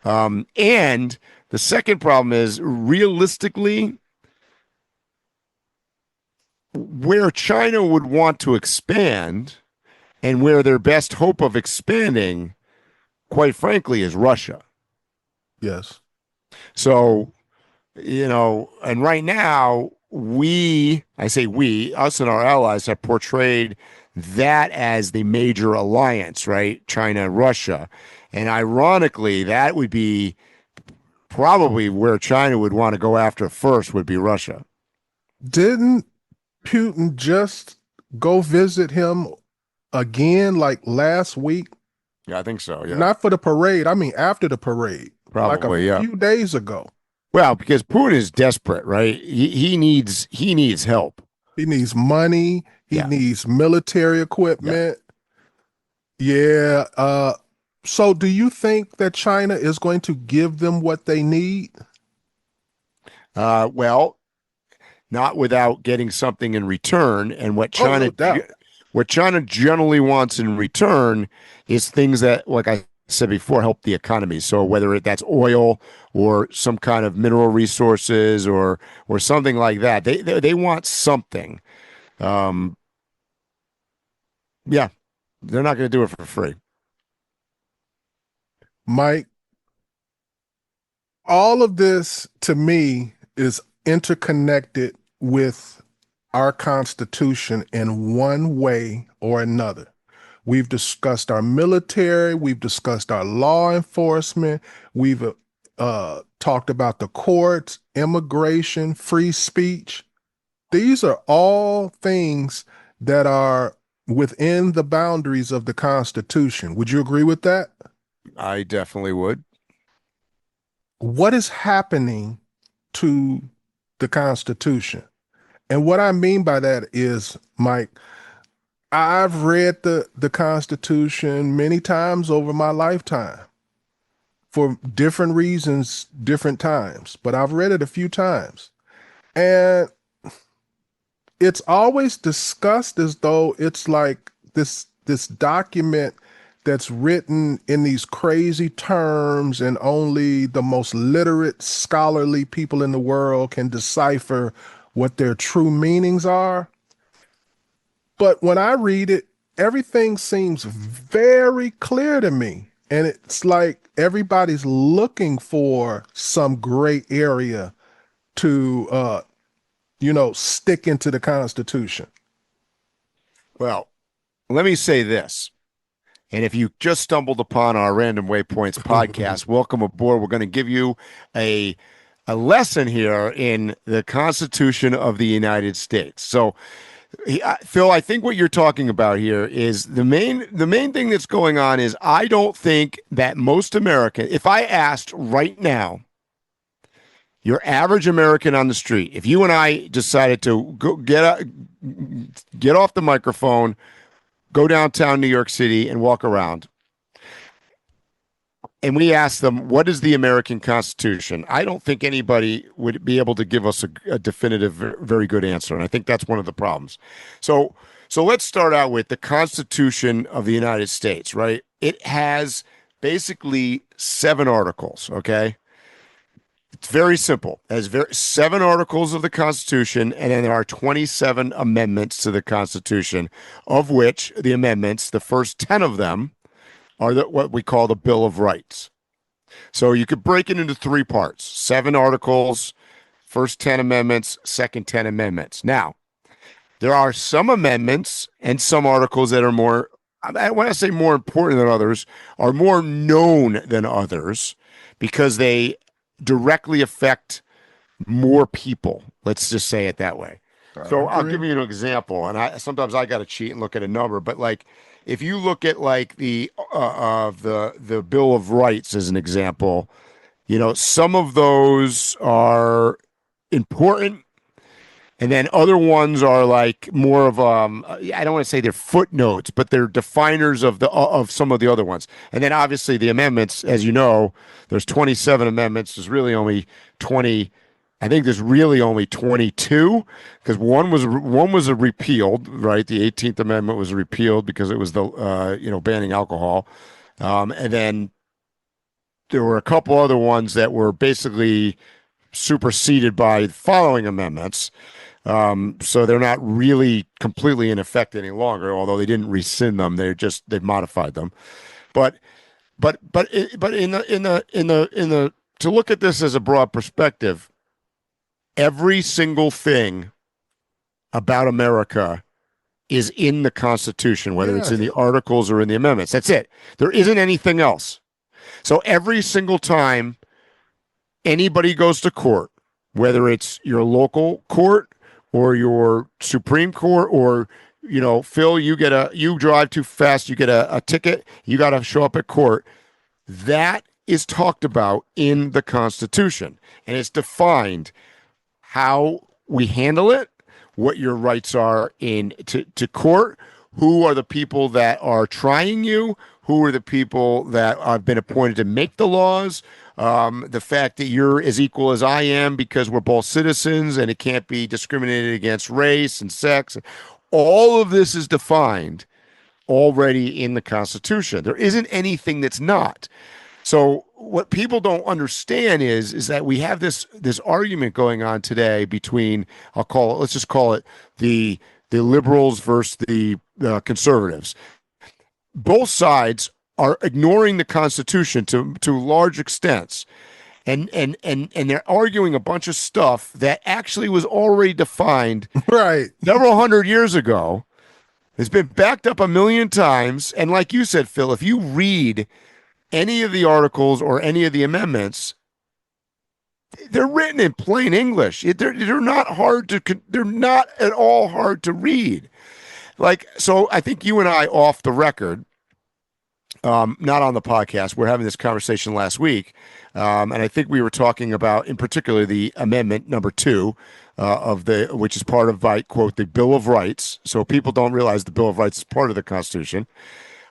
And the second problem is, realistically, where China would want to expand and where their best hope of expanding, quite frankly, is Russia. Yes. So, and right now, us and our allies have portrayed that as the major alliance, right? China, Russia. And ironically, that would be probably where China would want to go after first, would be Russia. Didn't Putin just go visit him again, like last week? Yeah, I think so. Yeah. Not for the parade. I mean, after the parade. Probably, like a few days ago. Well, because Putin is desperate, right? He needs help. He needs money. He needs military equipment. Yeah. So do you think that China is going to give them what they need? Well, not without getting something in return. And what China generally wants in return is things that, like I said before, help the economy. So whether that's oil or some kind of mineral resources or something like that, they want something. Yeah, they're not going to do it for free. Mike, all of this to me is interconnected with our Constitution in one way or another. We've discussed our military, we've discussed our law enforcement, we've talked about the courts, immigration, free speech. These are all things that are within the boundaries of the Constitution. Would you agree with that? I definitely would. What is happening to the Constitution? And what I mean by that is, Mike, I've read the Constitution many times over my lifetime for different reasons, different times, but I've read it a few times. And it's always discussed as though it's like this document that's written in these crazy terms and only the most literate, scholarly people in the world can decipher what their true meanings are. But when I read it, everything seems very clear to me. And it's like everybody's looking for some gray area to, stick into the Constitution. Well, let me say this. And if you just stumbled upon our Random Waypoints podcast, welcome aboard. We're going to give you a lesson here in the Constitution of the United States. So, Phil, I think what you're talking about here is the main thing that's going on is I don't think that most Americans, if I asked right now, your average American on the street, if you and I decided to go get off the microphone, go downtown New York City and walk around, and we asked them, what is the American Constitution? I don't think anybody would be able to give us a definitive, very good answer. And I think that's one of the problems. So let's start out with the Constitution of the United States, right? It has basically 7 articles, okay? It's very simple. It has 7 articles of the Constitution, and then there are 27 amendments to the Constitution, of which the amendments, the first 10 of them, are what we call the Bill of Rights. So you could break it into 3 parts: 7 articles, first 10 amendments, second 10 amendments. Now, there are some amendments and some articles that are more, when I say more important than others, are more known than others because they directly affect more people. Let's just say it that way. So I'll give you an example, and sometimes I got to cheat and look at a number, but like if you look at like the Bill of Rights as an example, some of those are important, and then other ones are like more of I don't want to say they're footnotes, but they're definers of some of the other ones. And then obviously the amendments, as you know, there's 27 amendments. There's really only 20. I think there's really only 22 because one was a repealed, right? The 18th Amendment was repealed because it was the banning alcohol, and then there were a couple other ones that were basically superseded by following amendments. So they're not really completely in effect any longer, although they didn't rescind them. They've modified them. But in the to look at this as a broad perspective, every single thing about America is in the Constitution, whether it's in the articles or in the amendments. That's it. There isn't anything else. So every single time anybody goes to court, whether it's your local court or your Supreme Court, or Phil, you drive too fast, you get a ticket, you got to show up at court. That is talked about in the Constitution, and it's defined how we handle it, what your rights are to court, who are the people that are trying you, who are the people that have been appointed to make the laws, the fact that you're as equal as I am because we're both citizens and it can't be discriminated against race and sex. All of this is defined already in the Constitution. There isn't anything that's not. So what people don't understand is that we have this argument going on today between, let's just call it the liberals versus the conservatives. Both sides are ignoring the Constitution to large extents. And they're arguing a bunch of stuff that actually was already defined right several hundred years ago. It's been backed up a million times. And like you said, Phil, if you read any of the articles or any of the amendments, they're written in plain English. They're not they're not at all hard to read. So I think you and I, off the record, not on the podcast, we're having this conversation last week. And I think we were talking about, in particular, the amendment number 2 which is part of, I quote, the Bill of Rights. So people don't realize the Bill of Rights is part of the Constitution.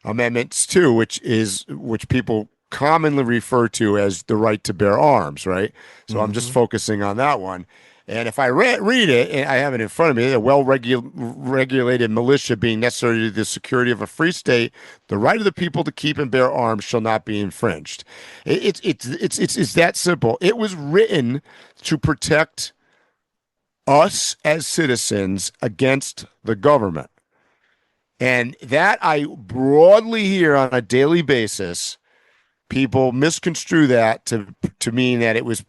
Amendments 2, which people commonly refer to as the right to bear arms, right? So I'm just focusing on that one. And if I read it, and I have it in front of me, a well-regulated militia being necessary to the security of a free state, the right of the people to keep and bear arms shall not be infringed. It's that simple. It was written to protect us as citizens against the government. And that I broadly hear on a daily basis. People misconstrue that to mean that it was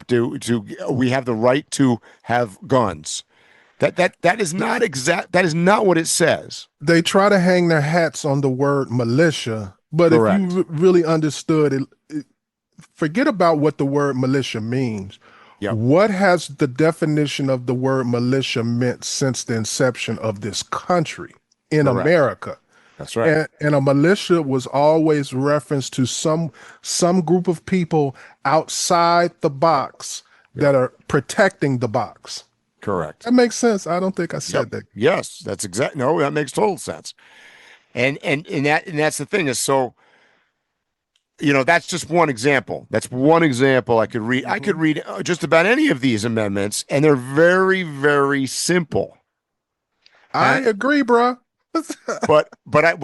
we have the right to have guns. That is not exact. That is not what it says. They try to hang their hats on the word militia, but Correct. If you really understood it, forget about what the word militia means. Yep. What has the definition of the word militia meant since the inception of this country in Correct. America? That's right. And a militia was always referenced to some group of people outside the box that are protecting the box. Correct. That makes sense. I don't think I said that. Yes, that's exact. No, that makes total sense. And that's the thing is, so, that's just one example. That's one example I could read. I could read just about any of these amendments, and they're very, very simple. I agree, bro. but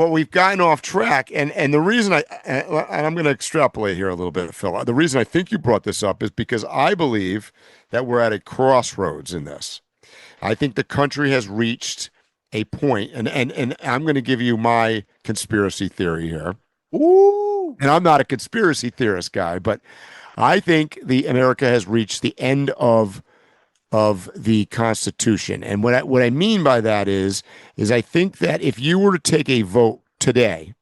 we've gotten off track, and the reason I'm going to extrapolate here a little bit, Phil. The reason I think you brought this up is because I believe that we're at a crossroads in this. I think the country has reached a point, and I'm going to give you my conspiracy theory here. Ooh, and I'm not a conspiracy theorist guy, but I think America has reached the end of the Constitution. And what I mean by that is I think that if you were to take a vote today,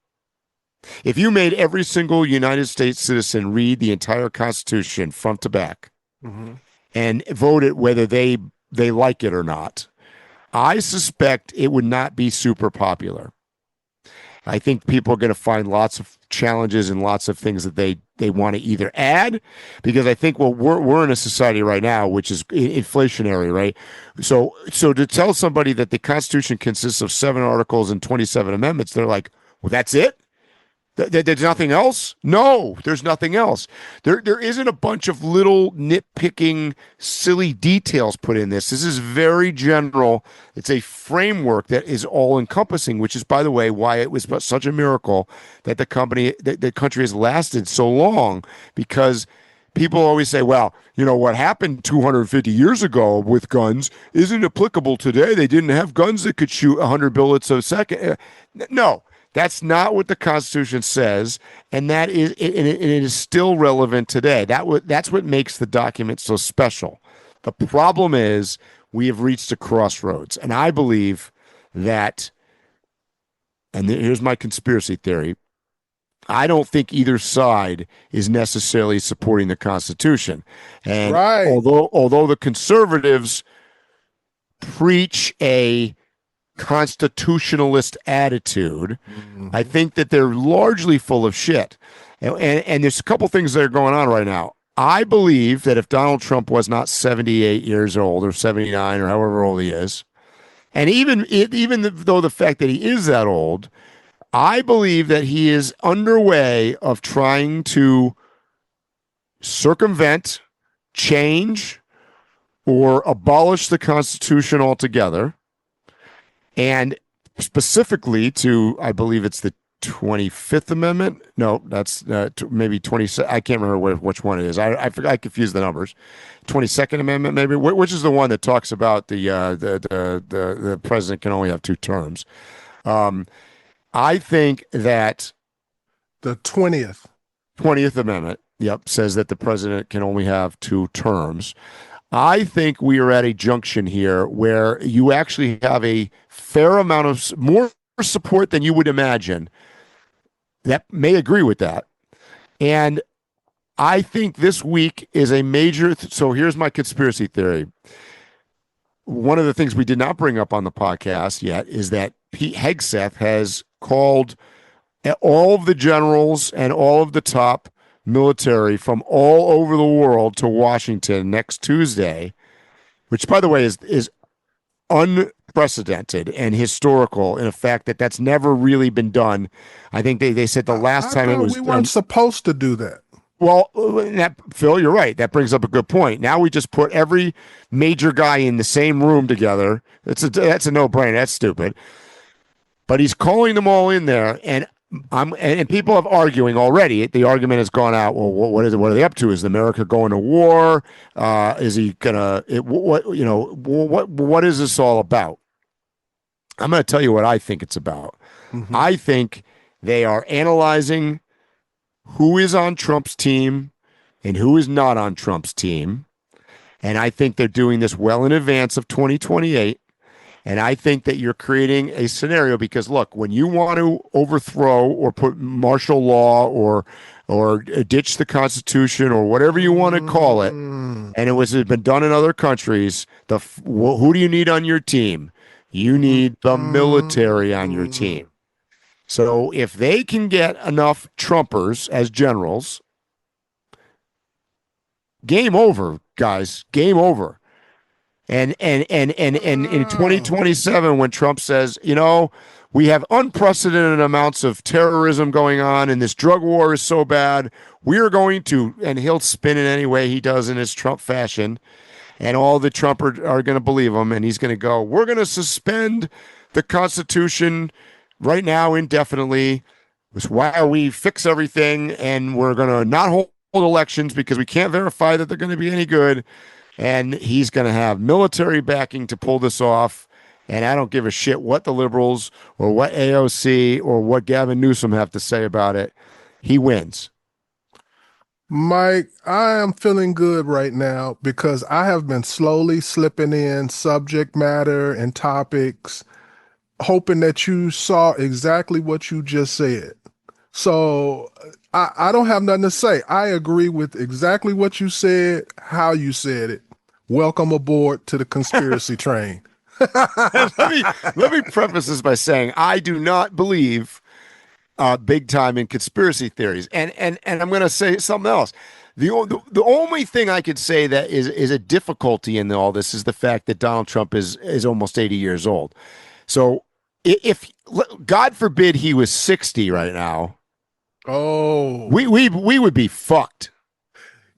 if you made every single United States citizen read the entire Constitution front to back and vote it whether they like it or not, I suspect it would not be super popular. I think people are going to find lots of challenges and lots of things that they want to either add, because I think we're in a society right now which is inflationary, right? So to tell somebody that the Constitution consists of 7 articles and 27 amendments, they're like, well, that's it? There's nothing else? No, there's nothing else. There isn't a bunch of little nitpicking, silly details put in this. This is very general. It's a framework that is all-encompassing, which is, by the way, why it was such a miracle that the country has lasted so long, because people always say, well, what happened 250 years ago with guns isn't applicable today. They didn't have guns that could shoot 100 bullets a second. No. That's not what the Constitution says, and it is still relevant today. That's what makes the document so special. The problem is we have reached a crossroads, and I believe that, and here's my conspiracy theory, I don't think either side is necessarily supporting the Constitution. And right. although the conservatives preach a constitutionalist attitude, I think that they're largely full of shit. And there's a couple things that are going on right now. I believe that if Donald Trump was not 78 years old or 79 or however old he is, and even though the fact that he is that old, I believe that he is underway of trying to circumvent, change, or abolish the Constitution altogether, and specifically to, I believe it's the 25th Amendment. No, that's maybe 20. I can't remember which one it is. I forgot. I confused the numbers. 22nd Amendment, maybe, which is the one that talks about the president can only have 2 terms. I think that the 20th Amendment, yep, says that the president can only have 2 terms. I think we are at a junction here where you actually have a fair amount of more support than you would imagine that may agree with that. And I think this week is a major. So here's my conspiracy theory. One of the things we did not bring up on the podcast yet is that Pete Hegseth has called all of the generals and all of the top military from all over the world to Washington next Tuesday, which, by the way, is unprecedented and historical in a fact that that's never really been done. I think they said the last time it was. We weren't supposed to do that. Well, Phil, you're right. That brings up a good point. Now we just put every major guy in the same room together. That's a no-brainer. That's stupid. But he's calling them all in there, and people have arguing already. The argument has gone out. Well, what are they up to? Is America going to war? Is he gonna? What is this all about? I'm going to tell you what I think it's about. Mm-hmm. I think they are analyzing who is on Trump's team and who is not on Trump's team. And I think they're doing this well in advance of 2028. And I think that you're creating a scenario because, look, when you want to overthrow or put martial law or ditch the Constitution or whatever you want to call it, and it's been done in other countries, who do you need on your team? You need the military on your team. So if they can get enough Trumpers as generals, game over, guys, game over. And in 2027, when Trump says, we have unprecedented amounts of terrorism going on and this drug war is so bad, we're going to, and he'll spin it any way he does in his Trump fashion, and all the Trump are going to believe him, and he's going to go, we're going to suspend the Constitution right now indefinitely, while we fix everything, and we're going to not hold elections because we can't verify that they're going to be any good. And he's going to have military backing to pull this off. And I don't give a shit what the liberals or what AOC or what Gavin Newsom have to say about it. He wins. Mike, I am feeling good right now because I have been slowly slipping in subject matter and topics, hoping that you saw exactly what you just said. So I don't have nothing to say. I agree with exactly what you said, how you said it. Welcome aboard to the conspiracy train. let me preface this by saying I do not believe big time in conspiracy theories. And I'm going to say something else. The only thing I could say that is a difficulty in all this is the fact that Donald Trump is almost 80 years old. So if God forbid he was 60 right now, we would be fucked.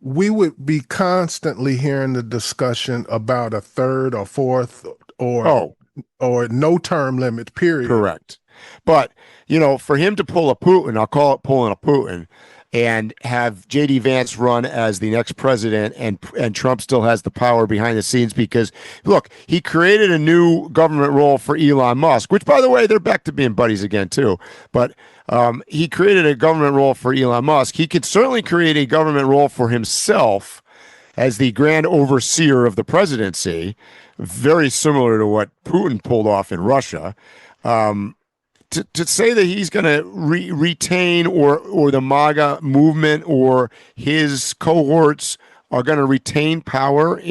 We would be constantly hearing the discussion about a third or fourth or no term limit, period. Correct. But, for him to pull a Putin, I'll call it pulling a Putin, and have J.D. Vance run as the next president and Trump still has the power behind the scenes because, look, he created a new government role for Elon Musk, which, by the way, they're back to being buddies again, too. But he created a government role for Elon Musk. He could certainly create a government role for himself as the grand overseer of the presidency, very similar to what Putin pulled off in Russia. To say that he's going to retain or the MAGA movement or his cohorts are going to retain power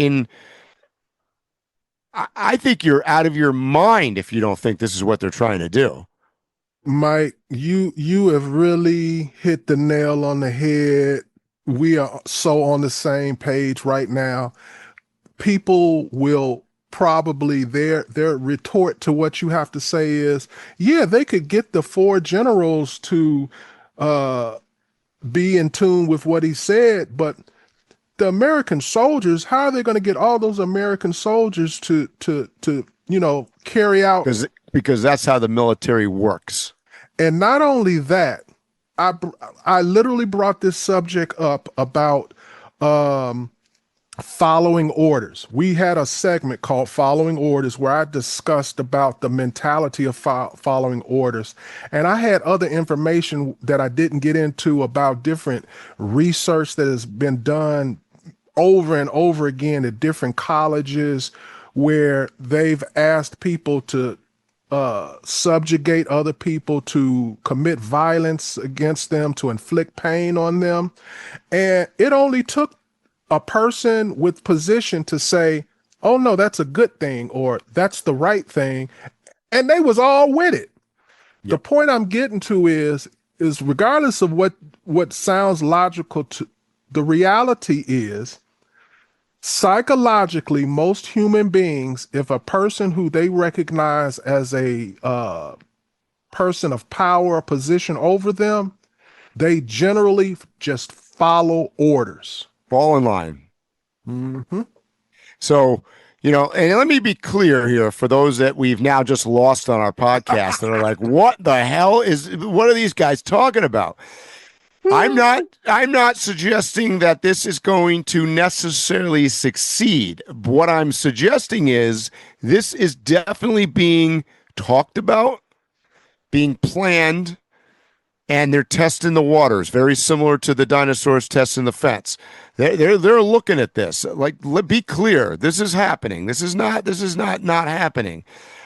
I think you're out of your mind if you don't think this is what they're trying to do. Mike, you have really hit the nail on the head. We are so on the same page right now. People will probably their retort to what you have to say is, yeah, they could get the 4 generals to be in tune with what he said, but the American soldiers, how are they going to get all those American soldiers to carry out. Because that's how the military works. And not only that, I literally brought this subject up about following orders. We had a segment called Following Orders where I discussed about the mentality of following orders. And I had other information that I didn't get into about different research that has been done over and over again at different colleges where they've asked people to subjugate other people, to commit violence against them, to inflict pain on them. And it only took a person with position to say, oh no, that's a good thing, or that's the right thing. And they was all with it. Yep. The point I'm getting to is regardless of what sounds logical to the reality is, psychologically, most human beings, if a person who they recognize as a person of power or position over them, they generally just follow orders. Fall in line. Mm-hmm. So, and let me be clear here for those that we've now just lost on our podcast that are like, what are these guys talking about? I'm not suggesting that this is going to necessarily succeed. What I'm suggesting is this is definitely being talked about, being planned, and they're testing the waters, very similar to the dinosaurs testing the fence. They're looking at this. Like, be clear, this is happening. This is not happening.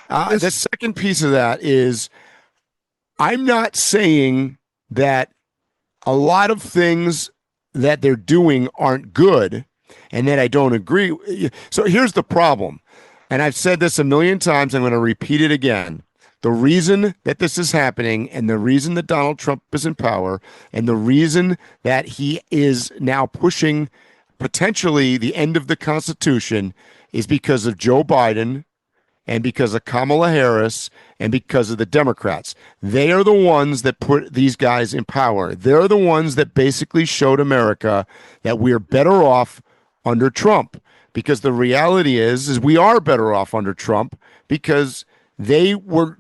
The second piece of that is, I'm not saying that a lot of things that they're doing aren't good and that I don't agree. So here's the problem. And I've said this a million times. I'm going to repeat it again. The reason that this is happening, and the reason that Donald Trump is in power, and the reason that he is now pushing potentially the end of the Constitution is because of Joe Biden and because of Kamala Harris and because of the Democrats. They are the ones that put these guys in power. They're the ones that basically showed America that we're better off under Trump, because the reality is we are better off under Trump because they weren't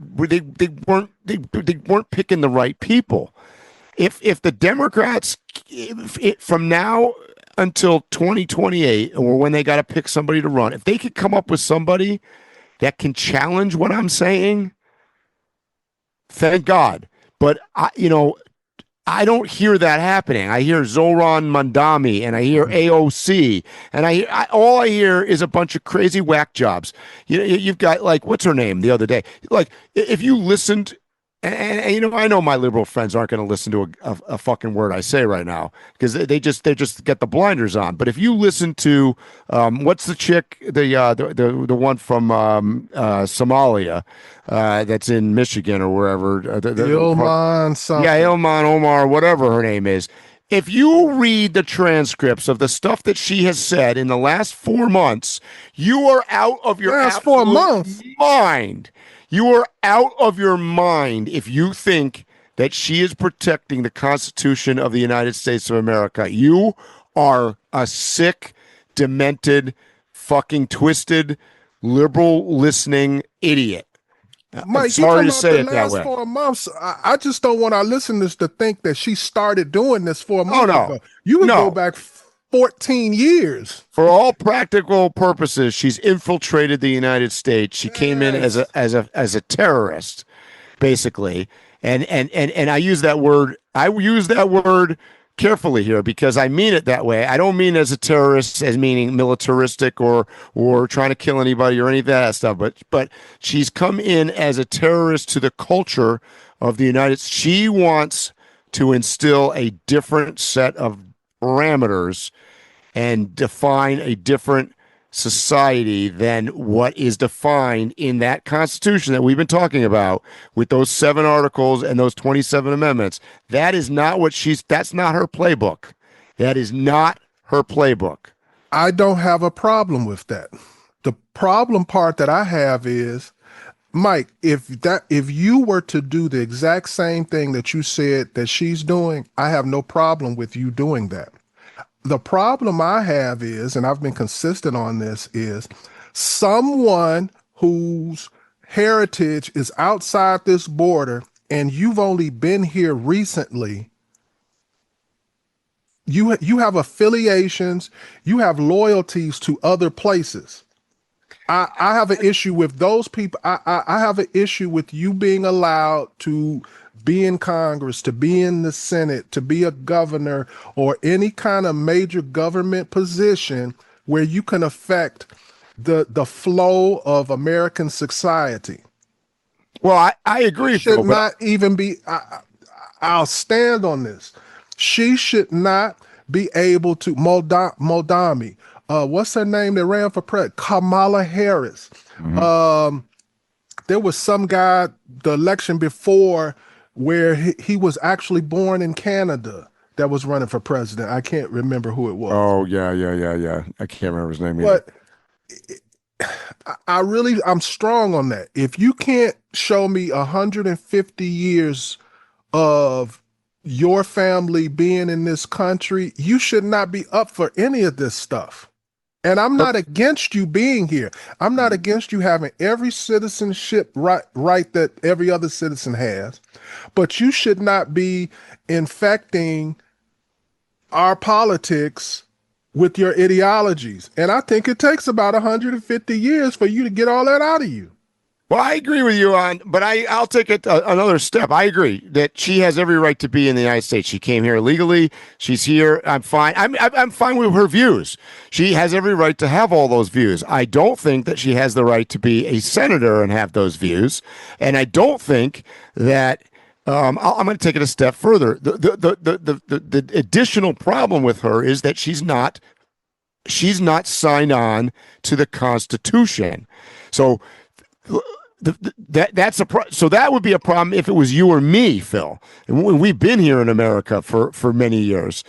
picking the right people. If the Democrats, from now until 2028, or when they got to pick somebody to run, if they could come up with somebody that can challenge what I'm saying, thank God. But I don't hear that happening. I hear Zoran Mandami and I hear AOC, and all I hear is a bunch of crazy whack jobs. You've got, like, what's her name the other day? Like, if you listened, and I know my liberal friends aren't going to listen to a fucking word I say right now because they just get the blinders on. But if you listen to what's the chick, the one from Somalia that's in Michigan or wherever, Ilhan something. Yeah, Ilhan Omar, whatever her name is. If you read the transcripts of the stuff that she has said in the last 4 months, you are out of your last 4 months mind. You are out of your mind if you think that she is protecting the Constitution of the United States of America. You are a sick, demented, fucking twisted, liberal listening idiot. Mike, sorry to say it that way. 4 months. I just don't want our listeners to think that she started doing this 4 months ago. You can go back 14 years. For all practical purposes, she's infiltrated the United States. She came in as a terrorist, basically. And I use that word. I use that word carefully here because I mean it that way. I don't mean as a terrorist as meaning militaristic or trying to kill anybody or any of that stuff. But she's come in as a terrorist to the culture of the United States. She wants to instill a different set of parameters and define a different society than what is defined in that Constitution that we've been talking about with those 7 articles and those 27 amendments. That is not that's not her playbook. That is not her playbook. I don't have a problem with that. The problem part that I have is, Mike, if you were to do the exact same thing that you said that she's doing, I have no problem with you doing that. The problem I have is, and I've been consistent on this, is someone whose heritage is outside this border and you've only been here recently, you have affiliations, you have loyalties to other places. I have an issue with those people. I have an issue with you being allowed to be in Congress, to be in the Senate, to be a governor, or any kind of major government position where you can affect the flow of American society. Well, I agree. Should not even be. I'll stand on this. She should not be able to. Moldami. What's her name that ran for president? Kamala Harris. Mm-hmm. There was some guy, the election before, where he was actually born in Canada that was running for president. I can't remember who it was. Oh, yeah. I can't remember his name either. But I'm strong on that. If you can't show me 150 years of your family being in this country, you should not be up for any of this stuff. And I'm not against you being here. I'm not against you having every citizenship right that every other citizen has. But you should not be infecting our politics with your ideologies. And I think it takes about 150 years for you to get all that out of you. Well, I agree with you but I'll take it another step. I agree that she has every right to be in the United States. She came here legally. She's here. I'm fine. I'm fine with her views. She has every right to have all those views. I don't think that she has the right to be a senator and have those views. And I don't think that I'm going to take it a step further. The additional problem with her is that she's not signed on to the Constitution. So that's so that would be a problem if it was you or me, Phil. And we've been here in America for many years.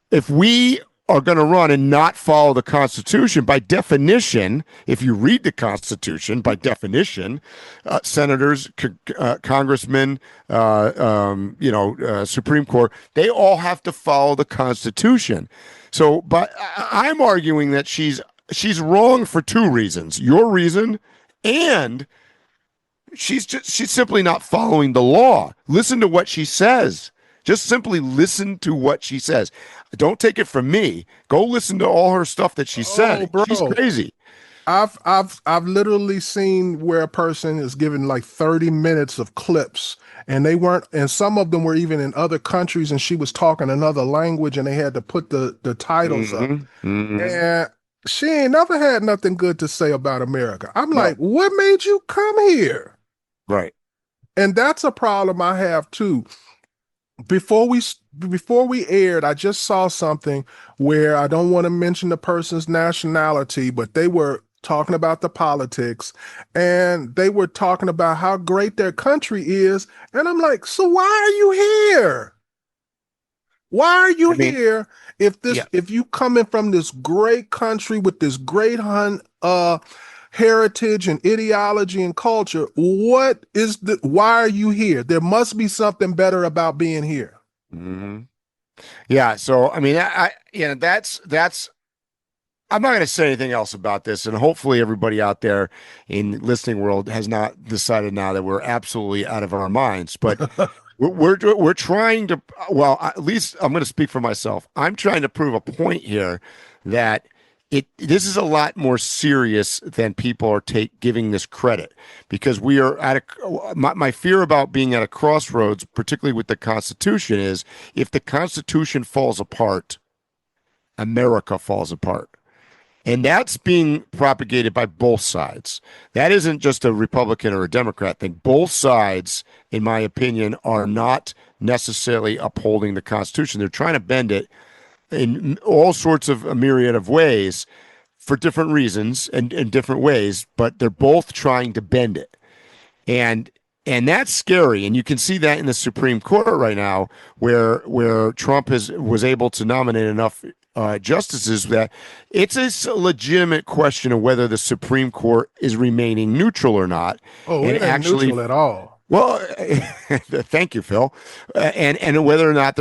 If we are going to run and not follow the Constitution, by definition, if you read the Constitution, by definition, senators, congressmen, Supreme Court, they all have to follow the Constitution. So, but I'm arguing that she's wrong for two reasons. Your reason, and she's simply not following the law. Listen to what she says. Just simply listen to what she says. Don't take it from me. Go listen to all her stuff that she said. Bro. She's crazy. I've literally seen where a person is given like 30 minutes of clips, and they weren't, and some of them were even in other countries, and she was talking another language, and they had to put the titles up. Mm-hmm. And she ain't never had nothing good to say about America. I'm like, what made you come here? Right. And that's a problem I have too. Before we aired, I just saw something where I don't want to mention the person's nationality, but they were talking about the politics, and they were talking about how great their country is. And I'm like, so why are you here? Why are you here if you coming from this great country with this great heritage and ideology and culture? Why are you here? There must be something better about being here. Mm-hmm. Yeah. So, I mean, that's, I'm not going to say anything else about this. And hopefully everybody out there in listening world has not decided now that we're absolutely out of our minds, but we're trying to, well, at least I'm going to speak for myself. I'm trying to prove a point here that this is a lot more serious than people are giving this credit, because we are at my fear about being at a crossroads, particularly with the Constitution, is if the Constitution falls apart, America falls apart. And that's being propagated by both sides. That isn't just a Republican or a Democrat thing. Both sides, in my opinion, are not necessarily upholding the Constitution. They're trying to bend it in all sorts of a myriad of ways for different reasons and in different ways, but they're both trying to bend it. And that's scary. And you can see that in the Supreme Court right now, where Trump was able to nominate enough justices that it's a legitimate question of whether the Supreme Court is remaining neutral or not. Oh, it ain't neutral at all. Well, thank you, Phil. And whether or not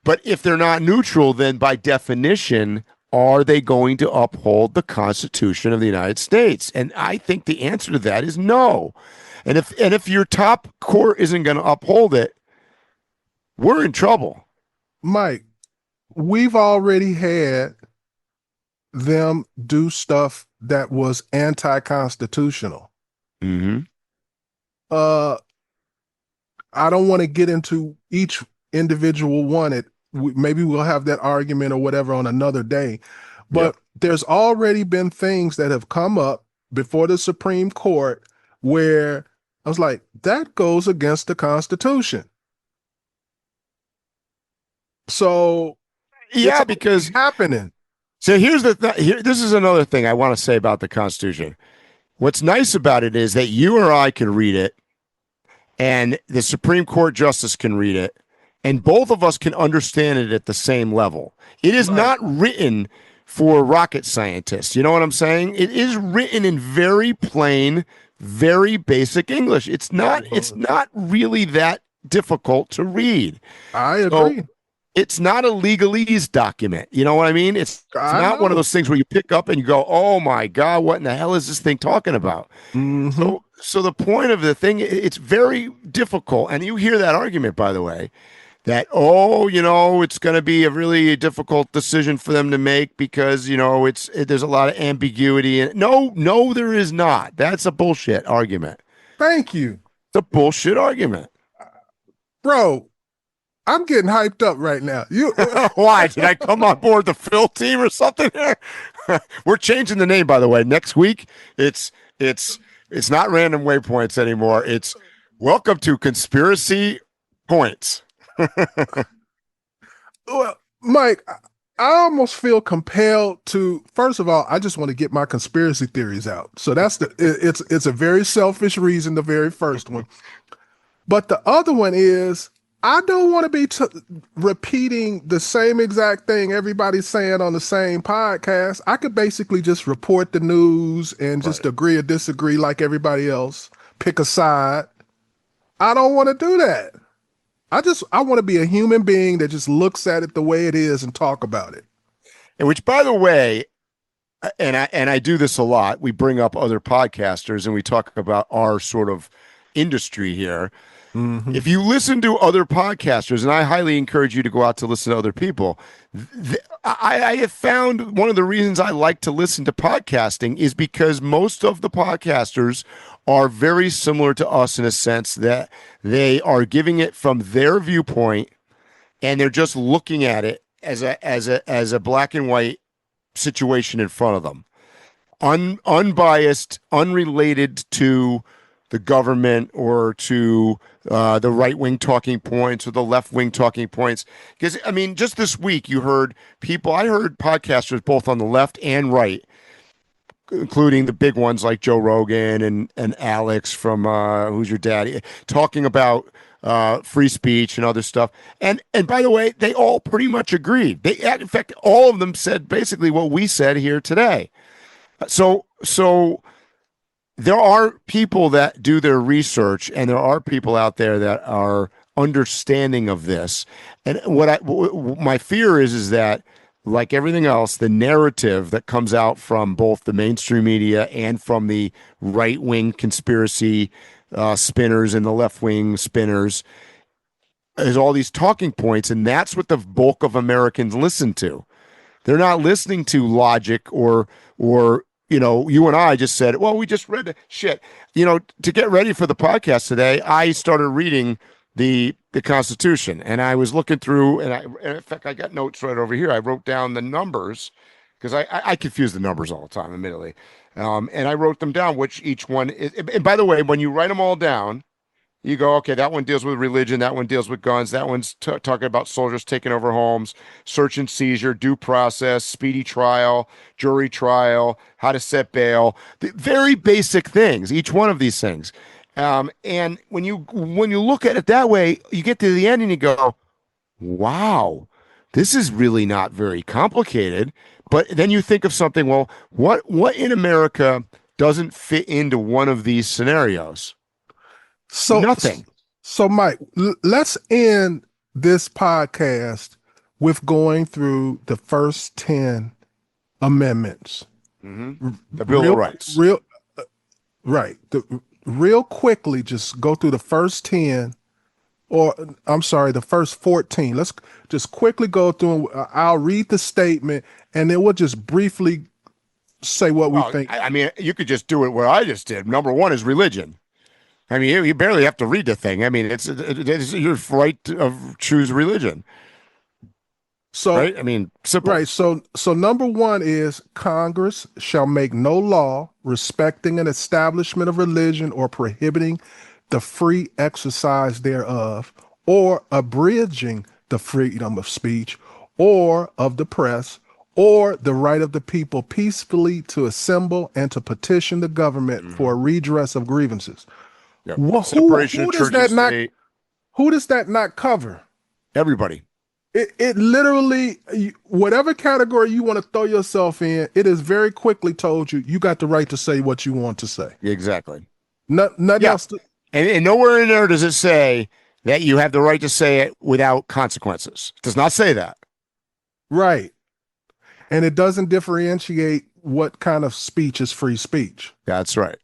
but if they're not neutral, then by definition, are they going to uphold the Constitution of the United States? And I think the answer to that is no. And if your top court isn't going to uphold it, we're in trouble. Mike, we've already had them do stuff that was anti-constitutional. Mm-hmm. I don't want to get into each individual one. Maybe we'll have that argument or whatever on another day. But there's already been things that have come up before the Supreme Court where I was like, that goes against the Constitution. So yeah, because happening. So here's this is another thing I want to say about the Constitution. What's nice about it is that you or I can read it, and the Supreme Court justice can read it, and both of us can understand it at the same level. It is not written for rocket scientists. You know what I'm saying? It is written in very plain, very basic English. It's not really that difficult to read. I agree. It's not a legalese document. You know what I mean? It's not one of those things where you pick up and you go, oh my God, what in the hell is this thing talking about? Mm-hmm. So the point of the thing, it's very difficult. And you hear that argument, by the way, that, it's going to be a really difficult decision for them to make because, there's a lot of ambiguity. And no, there is not. That's a bullshit argument. Thank you. It's a bullshit argument. Bro, I'm getting hyped up right now. Why? Did I come on board the Phil team or something here? We're changing the name, by the way. Next week, it's not Random Waypoints anymore. It's Welcome to Conspiracy Points. Well, Mike, I almost feel compelled to. First of all, I just want to get my conspiracy theories out. So it's a very selfish reason. The very first one, but the other one is, I don't want to be repeating the same exact thing everybody's saying on the same podcast. I could basically just report the news and just agree or disagree like everybody else, pick a side. I don't want to do that. I want to be a human being that just looks at it the way it is and talk about it. And which, by the way, and I do this a lot. We bring up other podcasters and we talk about our sort of industry here. Mm-hmm. If you listen to other podcasters, and I highly encourage you to go out to listen to other people, I have found one of the reasons I like to listen to podcasting is because most of the podcasters are very similar to us in a sense that they are giving it from their viewpoint, and they're just looking at it as a black and white situation in front of them, unbiased, unrelated to the government or to the right-wing talking points or the left-wing talking points. Because, I mean, just this week I heard podcasters both on the left and right, including the big ones like Joe Rogan and Alex from Who's Your Daddy, talking about free speech and other stuff. And by the way, they all pretty much agreed. In fact, all of them said basically what we said here today. So there are people that do their research, and there are people out there that are understanding of this. And my fear is that, like everything else, the narrative that comes out from both the mainstream media and from the right-wing conspiracy spinners and the left-wing spinners is all these talking points, and that's what the bulk of Americans listen to. They're not listening to logic or you and I just said, well, we just read the shit. To get ready for the podcast today, I started reading the Constitution, and I was looking through, and in fact, I got notes right over here. I wrote down the numbers because I confuse the numbers all the time, admittedly. And I wrote them down, which each one is. And by the way, when you write them all down, you go, okay, that one deals with religion. That one deals with guns. That one's talking about soldiers taking over homes, search and seizure, due process, speedy trial, jury trial, how to set bail. The very basic things, each one of these things. And when you look at it that way, you get to the end and you go, wow, this is really not very complicated. But then you think of something, well, what in America doesn't fit into one of these scenarios? So nothing. So Mike, let's end this podcast with going through the first 10 amendments. The Bill of Rights. Right. Real quickly, just go through the first 10, or I'm sorry, the first 14. Let's just quickly go through. I'll read the statement, and then we'll just briefly say what we think. I mean, you could just do it where I just did. Number one is religion. I mean, you barely have to read the thing. I mean, it's your right to choose religion. So, right? I mean, simple. Right. So number one is Congress shall make no law respecting an establishment of religion or prohibiting the free exercise thereof, or abridging the freedom of speech or of the press, or the right of the people peacefully to assemble and to petition the government for a redress of grievances. Yep. Well, Separation of church and state. Who does that not cover? Everybody. It literally, whatever category you want to throw yourself in, it is very quickly told you got the right to say what you want to say. Exactly. Nothing else. And nowhere in there does it say that you have the right to say it without consequences. It does not say that. Right. And it doesn't differentiate what kind of speech is free speech. That's right.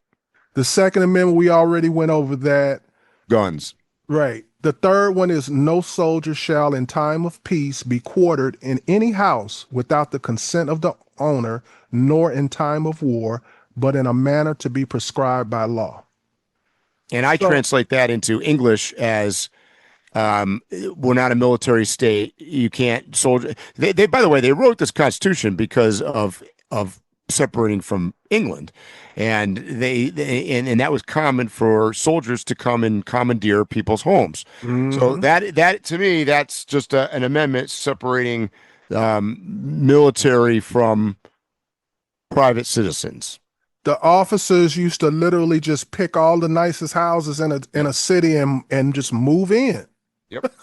The Second Amendment, we already went over that. Guns. Right. The third one is no soldier shall in time of peace be quartered in any house without the consent of the owner, nor in time of war, but in a manner to be prescribed by law. And I translate that into English as we're not a military state. You can't soldier. They by the way, they wrote this Constitution because of separating from England, and and that was common for soldiers to come and commandeer people's homes. So that to me, that's just an amendment separating military from private citizens. The officers used to literally just pick all the nicest houses in a city and just move in. Yep.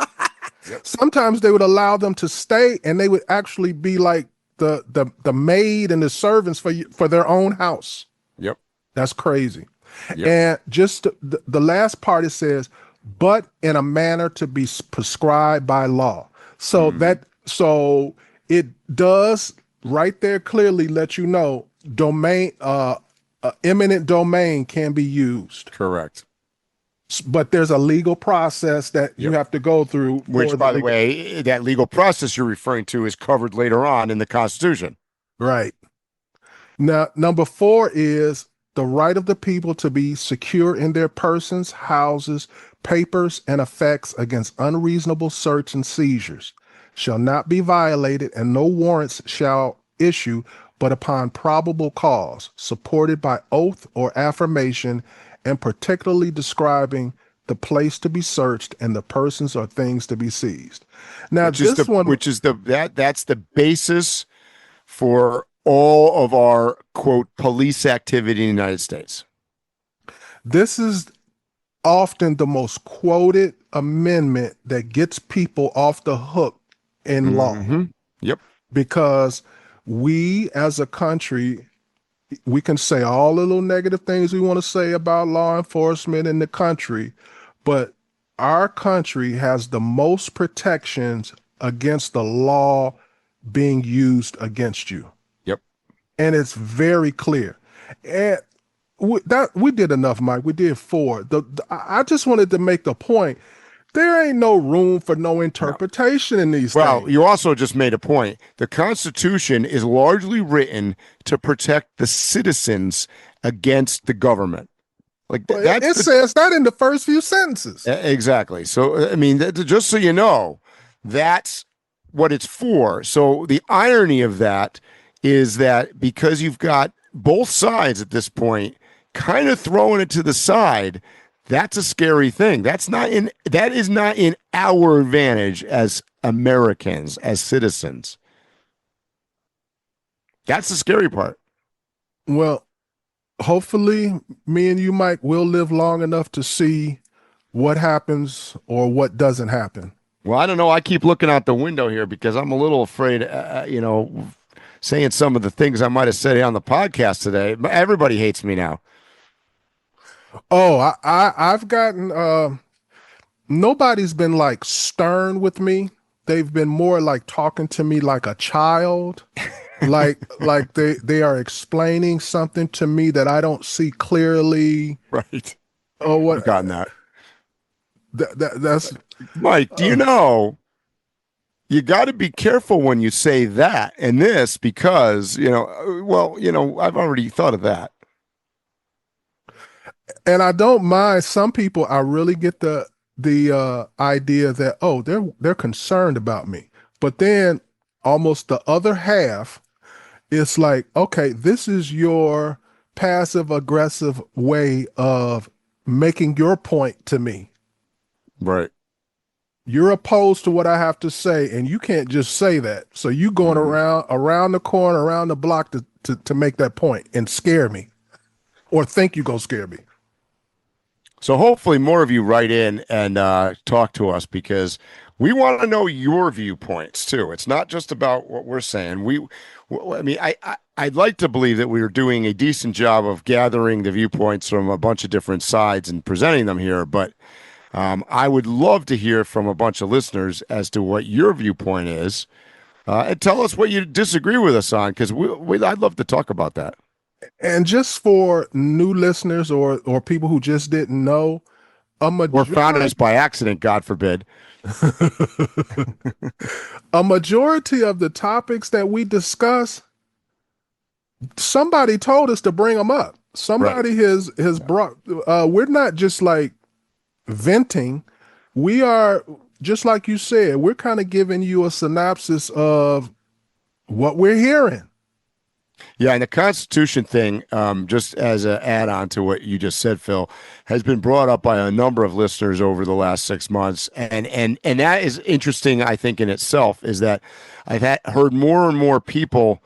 Sometimes they would allow them to stay, and they would actually be like the maid and the servants for their own house. Yep. That's crazy. Yep. And just the last part, it says, but in a manner to be prescribed by law. So so it does right there clearly let you know eminent domain can be used. Correct. But there's a legal process that you have to go through. Which, by the way, that legal process you're referring to is covered later on in the Constitution. Right. Now, number 4 is the right of the people to be secure in their persons, houses, papers, and effects against unreasonable search and seizures shall not be violated, and no warrants shall issue but upon probable cause, supported by oath or affirmation, and particularly describing the place to be searched and the persons or things to be seized. Now, that's the basis for all of our, quote, police activity in the United States. This is often the most quoted amendment that gets people off the hook in law. Yep. Because we as a country, we can say all the little negative things we want to say about law enforcement in the country, but our country has the most protections against the law being used against you. Yep. And it's very clear. And we did enough, Mike. We did 4. I just wanted to make the point. There ain't no room for no interpretation in these things. Well, you also just made a point. The Constitution is largely written to protect the citizens against the government. It says that in the first few sentences. Exactly. So, I mean, just so you know, that's what it's for. So the irony of that is that because you've got both sides at this point kind of throwing it to the side, that's a scary thing. That is not in our advantage as Americans, as citizens. That's the scary part. Well, hopefully me and you, Mike, will live long enough to see what happens or what doesn't happen. Well, I don't know. I keep looking out the window here because I'm a little afraid, saying some of the things I might have said on the podcast today. But everybody hates me now. Oh, I've gotten, nobody's been like stern with me. They've been more like talking to me like a child. like they are explaining something to me that I don't see clearly. Right. Oh, what? I've gotten that. That's Mike, do you know you got to be careful when you say that and this because, I've already thought of that. and I don't mind some people. I really get the idea that, oh, they're concerned about me, but then almost the other half, it's like, okay, this is your passive aggressive way of making your point to me. Right. You're opposed to what I have to say, and you can't just say that. So you going around the corner, around the block to make that point and scare me, or think you gonna scare me. So hopefully more of you write in and talk to us because we want to know your viewpoints too. It's not just about what we're saying. I'd like to believe that we are doing a decent job of gathering the viewpoints from a bunch of different sides and presenting them here, but I would love to hear from a bunch of listeners as to what your viewpoint is, and tell us what you disagree with us on, because I'd love to talk about that. And just for new listeners or people who just didn't know, Or found us by accident, God forbid. A majority of the topics that we discuss, somebody told us to bring them up. Somebody has brought. We're not just like venting. We are, just like you said, we're kind of giving you a synopsis of what we're hearing. Yeah, and the Constitution thing, just as an add-on to what you just said, Phil, has been brought up by a number of listeners over the last 6 months, and that is interesting. I think in itself is that I've heard more and more people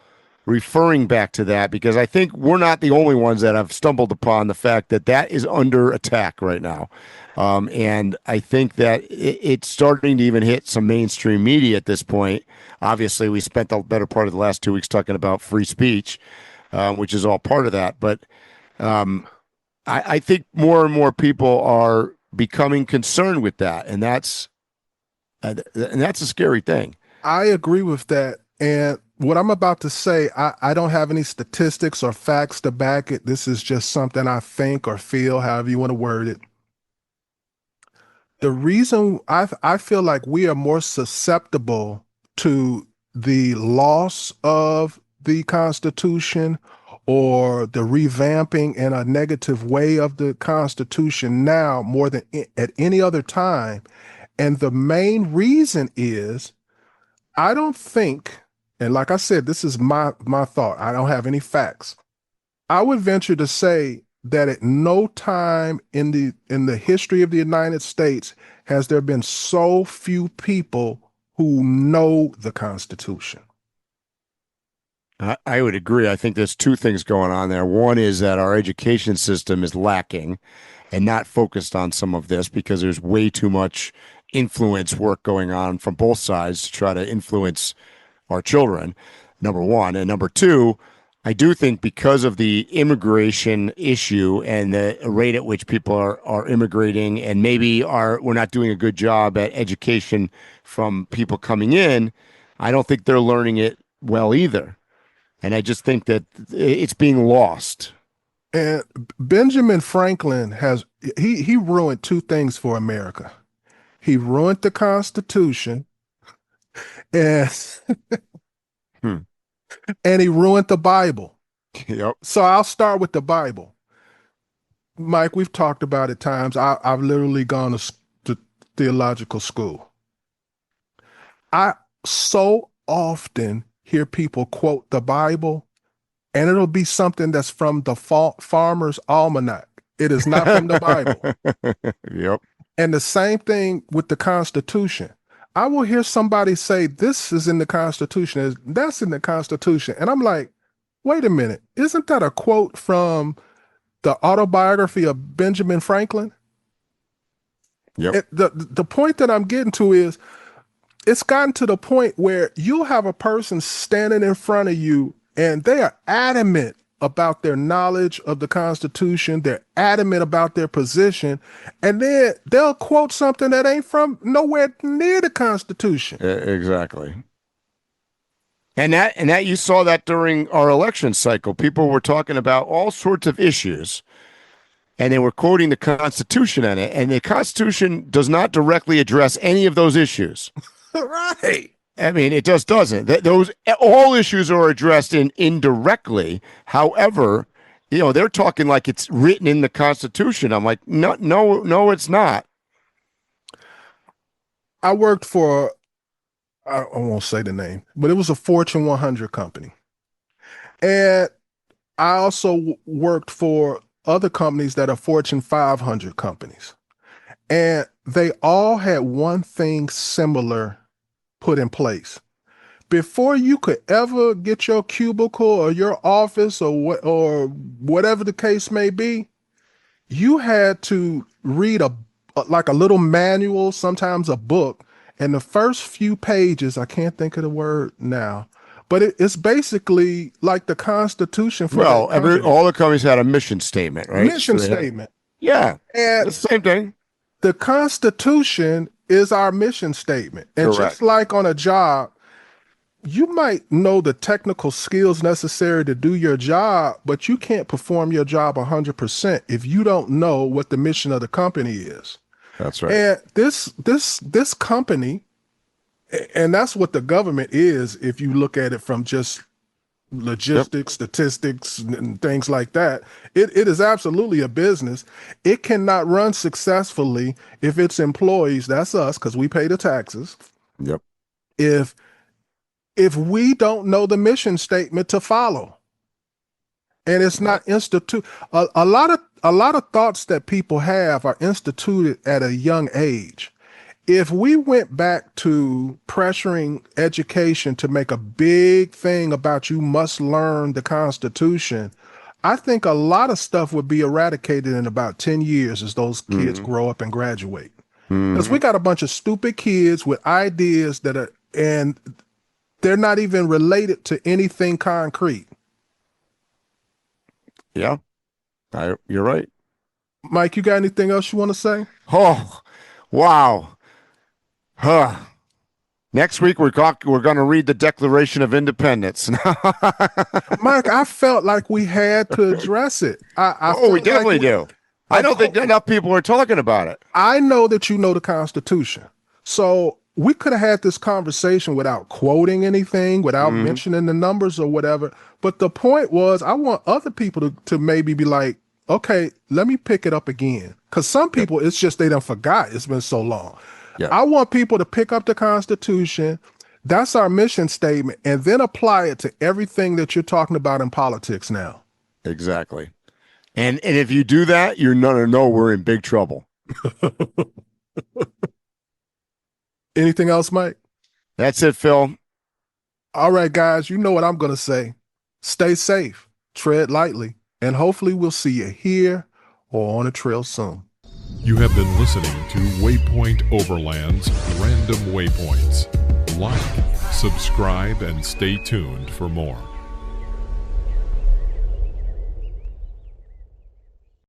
referring back to that because I think we're not the only ones that have stumbled upon the fact that that is under attack right now. And I think that it's starting to even hit some mainstream media at this point. Obviously, we spent the better part of the last 2 weeks talking about free speech, which is all part of that. But I think more and more people are becoming concerned with that, and that's a scary thing. I agree with that. And what I'm about to say, I don't have any statistics or facts to back it. This is just something I think or feel, however you want to word it. The reason I feel like we are more susceptible to the loss of the Constitution or the revamping in a negative way of the Constitution now more than at any other time. And the main reason is I don't think, and like I said, this is my thought. I don't have any facts. I would venture to say that at no time in the history of the United States has there been so few people who know the Constitution. I would agree. I think there's two things going on there. One is that our education system is lacking and not focused on some of this because there's way too much influence work going on from both sides to try to influence our children, number one. And number two, I do think because of the immigration issue and the rate at which people are immigrating, and maybe we're not doing a good job at education from people coming in, I don't think they're learning it well either. And I just think that it's being lost. And Benjamin Franklin he ruined two things for America. He ruined the Constitution and and he ruined the Bible. Yep. So I'll start with the Bible. Mike, we've talked about it times. I've literally gone to theological school. I so often hear people quote the Bible, and it'll be something that's from the Farmer's Almanac. It is not from the Bible. Yep. And the same thing with the Constitution. I will hear somebody say, this is in the Constitution, that's in the Constitution. And I'm like, wait a minute, isn't that a quote from the autobiography of Benjamin Franklin? Yep. The point that I'm getting to is, it's gotten to the point where you'll have a person standing in front of you and they are adamant about their knowledge of the Constitution. They're adamant about their position. And then they'll quote something that ain't from nowhere near the Constitution. Exactly. And that you saw that during our election cycle. People were talking about all sorts of issues, and they were quoting the Constitution in it. And the Constitution does not directly address any of those issues. Right. I mean, it just doesn't. Those all issues are addressed indirectly. However, they're talking like it's written in the Constitution. I'm like, no, it's not. I worked for, I won't say the name, but it was a Fortune 100 company. And I also worked for other companies that are Fortune 500 companies. And they all had one thing similar put in place. Before you could ever get your cubicle or your office or whatever the case may be, you had to read like a little manual, sometimes a book. And the first few pages, I can't think of the word now, but it's basically like the Constitution for all the companies had a mission statement, right? Mission statement. Yeah, and it's the same thing. The Constitution is our mission statement. And Correct. Just like on a job, you might know the technical skills necessary to do your job, but you can't perform your job 100% if you don't know what the mission of the company is. That's right. And this company, and that's what the government is, if you look at it from just logistics, statistics, and things like that. It is absolutely a business. It cannot run successfully if its employees, that's us, because we pay the taxes. Yep. If we don't know the mission statement to follow, and it's not a lot of thoughts that people have are instituted at a young age. If we went back to pressuring education to make a big thing about you must learn the Constitution, I think a lot of stuff would be eradicated in about 10 years as those kids grow up and graduate. Because we got a bunch of stupid kids with ideas and they're not even related to anything concrete. Yeah, you're right. Mike, you got anything else you want to say? Oh, wow. Next week, we're going to read the Declaration of Independence. Mike, I felt like we had to address it. We definitely do. I don't think enough people are talking about it. I know that you know the Constitution. So we could have had this conversation without quoting anything, without mentioning the numbers or whatever. But the point was, I want other people to maybe be like, okay, let me pick it up again. Because some people, it's just they done forgot. It's been so long. Yeah. I want people to pick up the Constitution. That's our mission statement. And then apply it to everything that you're talking about in politics now. Exactly. And if you do that, you're going to know we're in big trouble. Anything else, Mike? That's it, Phil. All right, guys, you know what I'm going to say. Stay safe, tread lightly, and hopefully we'll see you here or on a trail soon. You have been listening to Waypoint Overland's Random Waypoints. Like, subscribe, and stay tuned for more.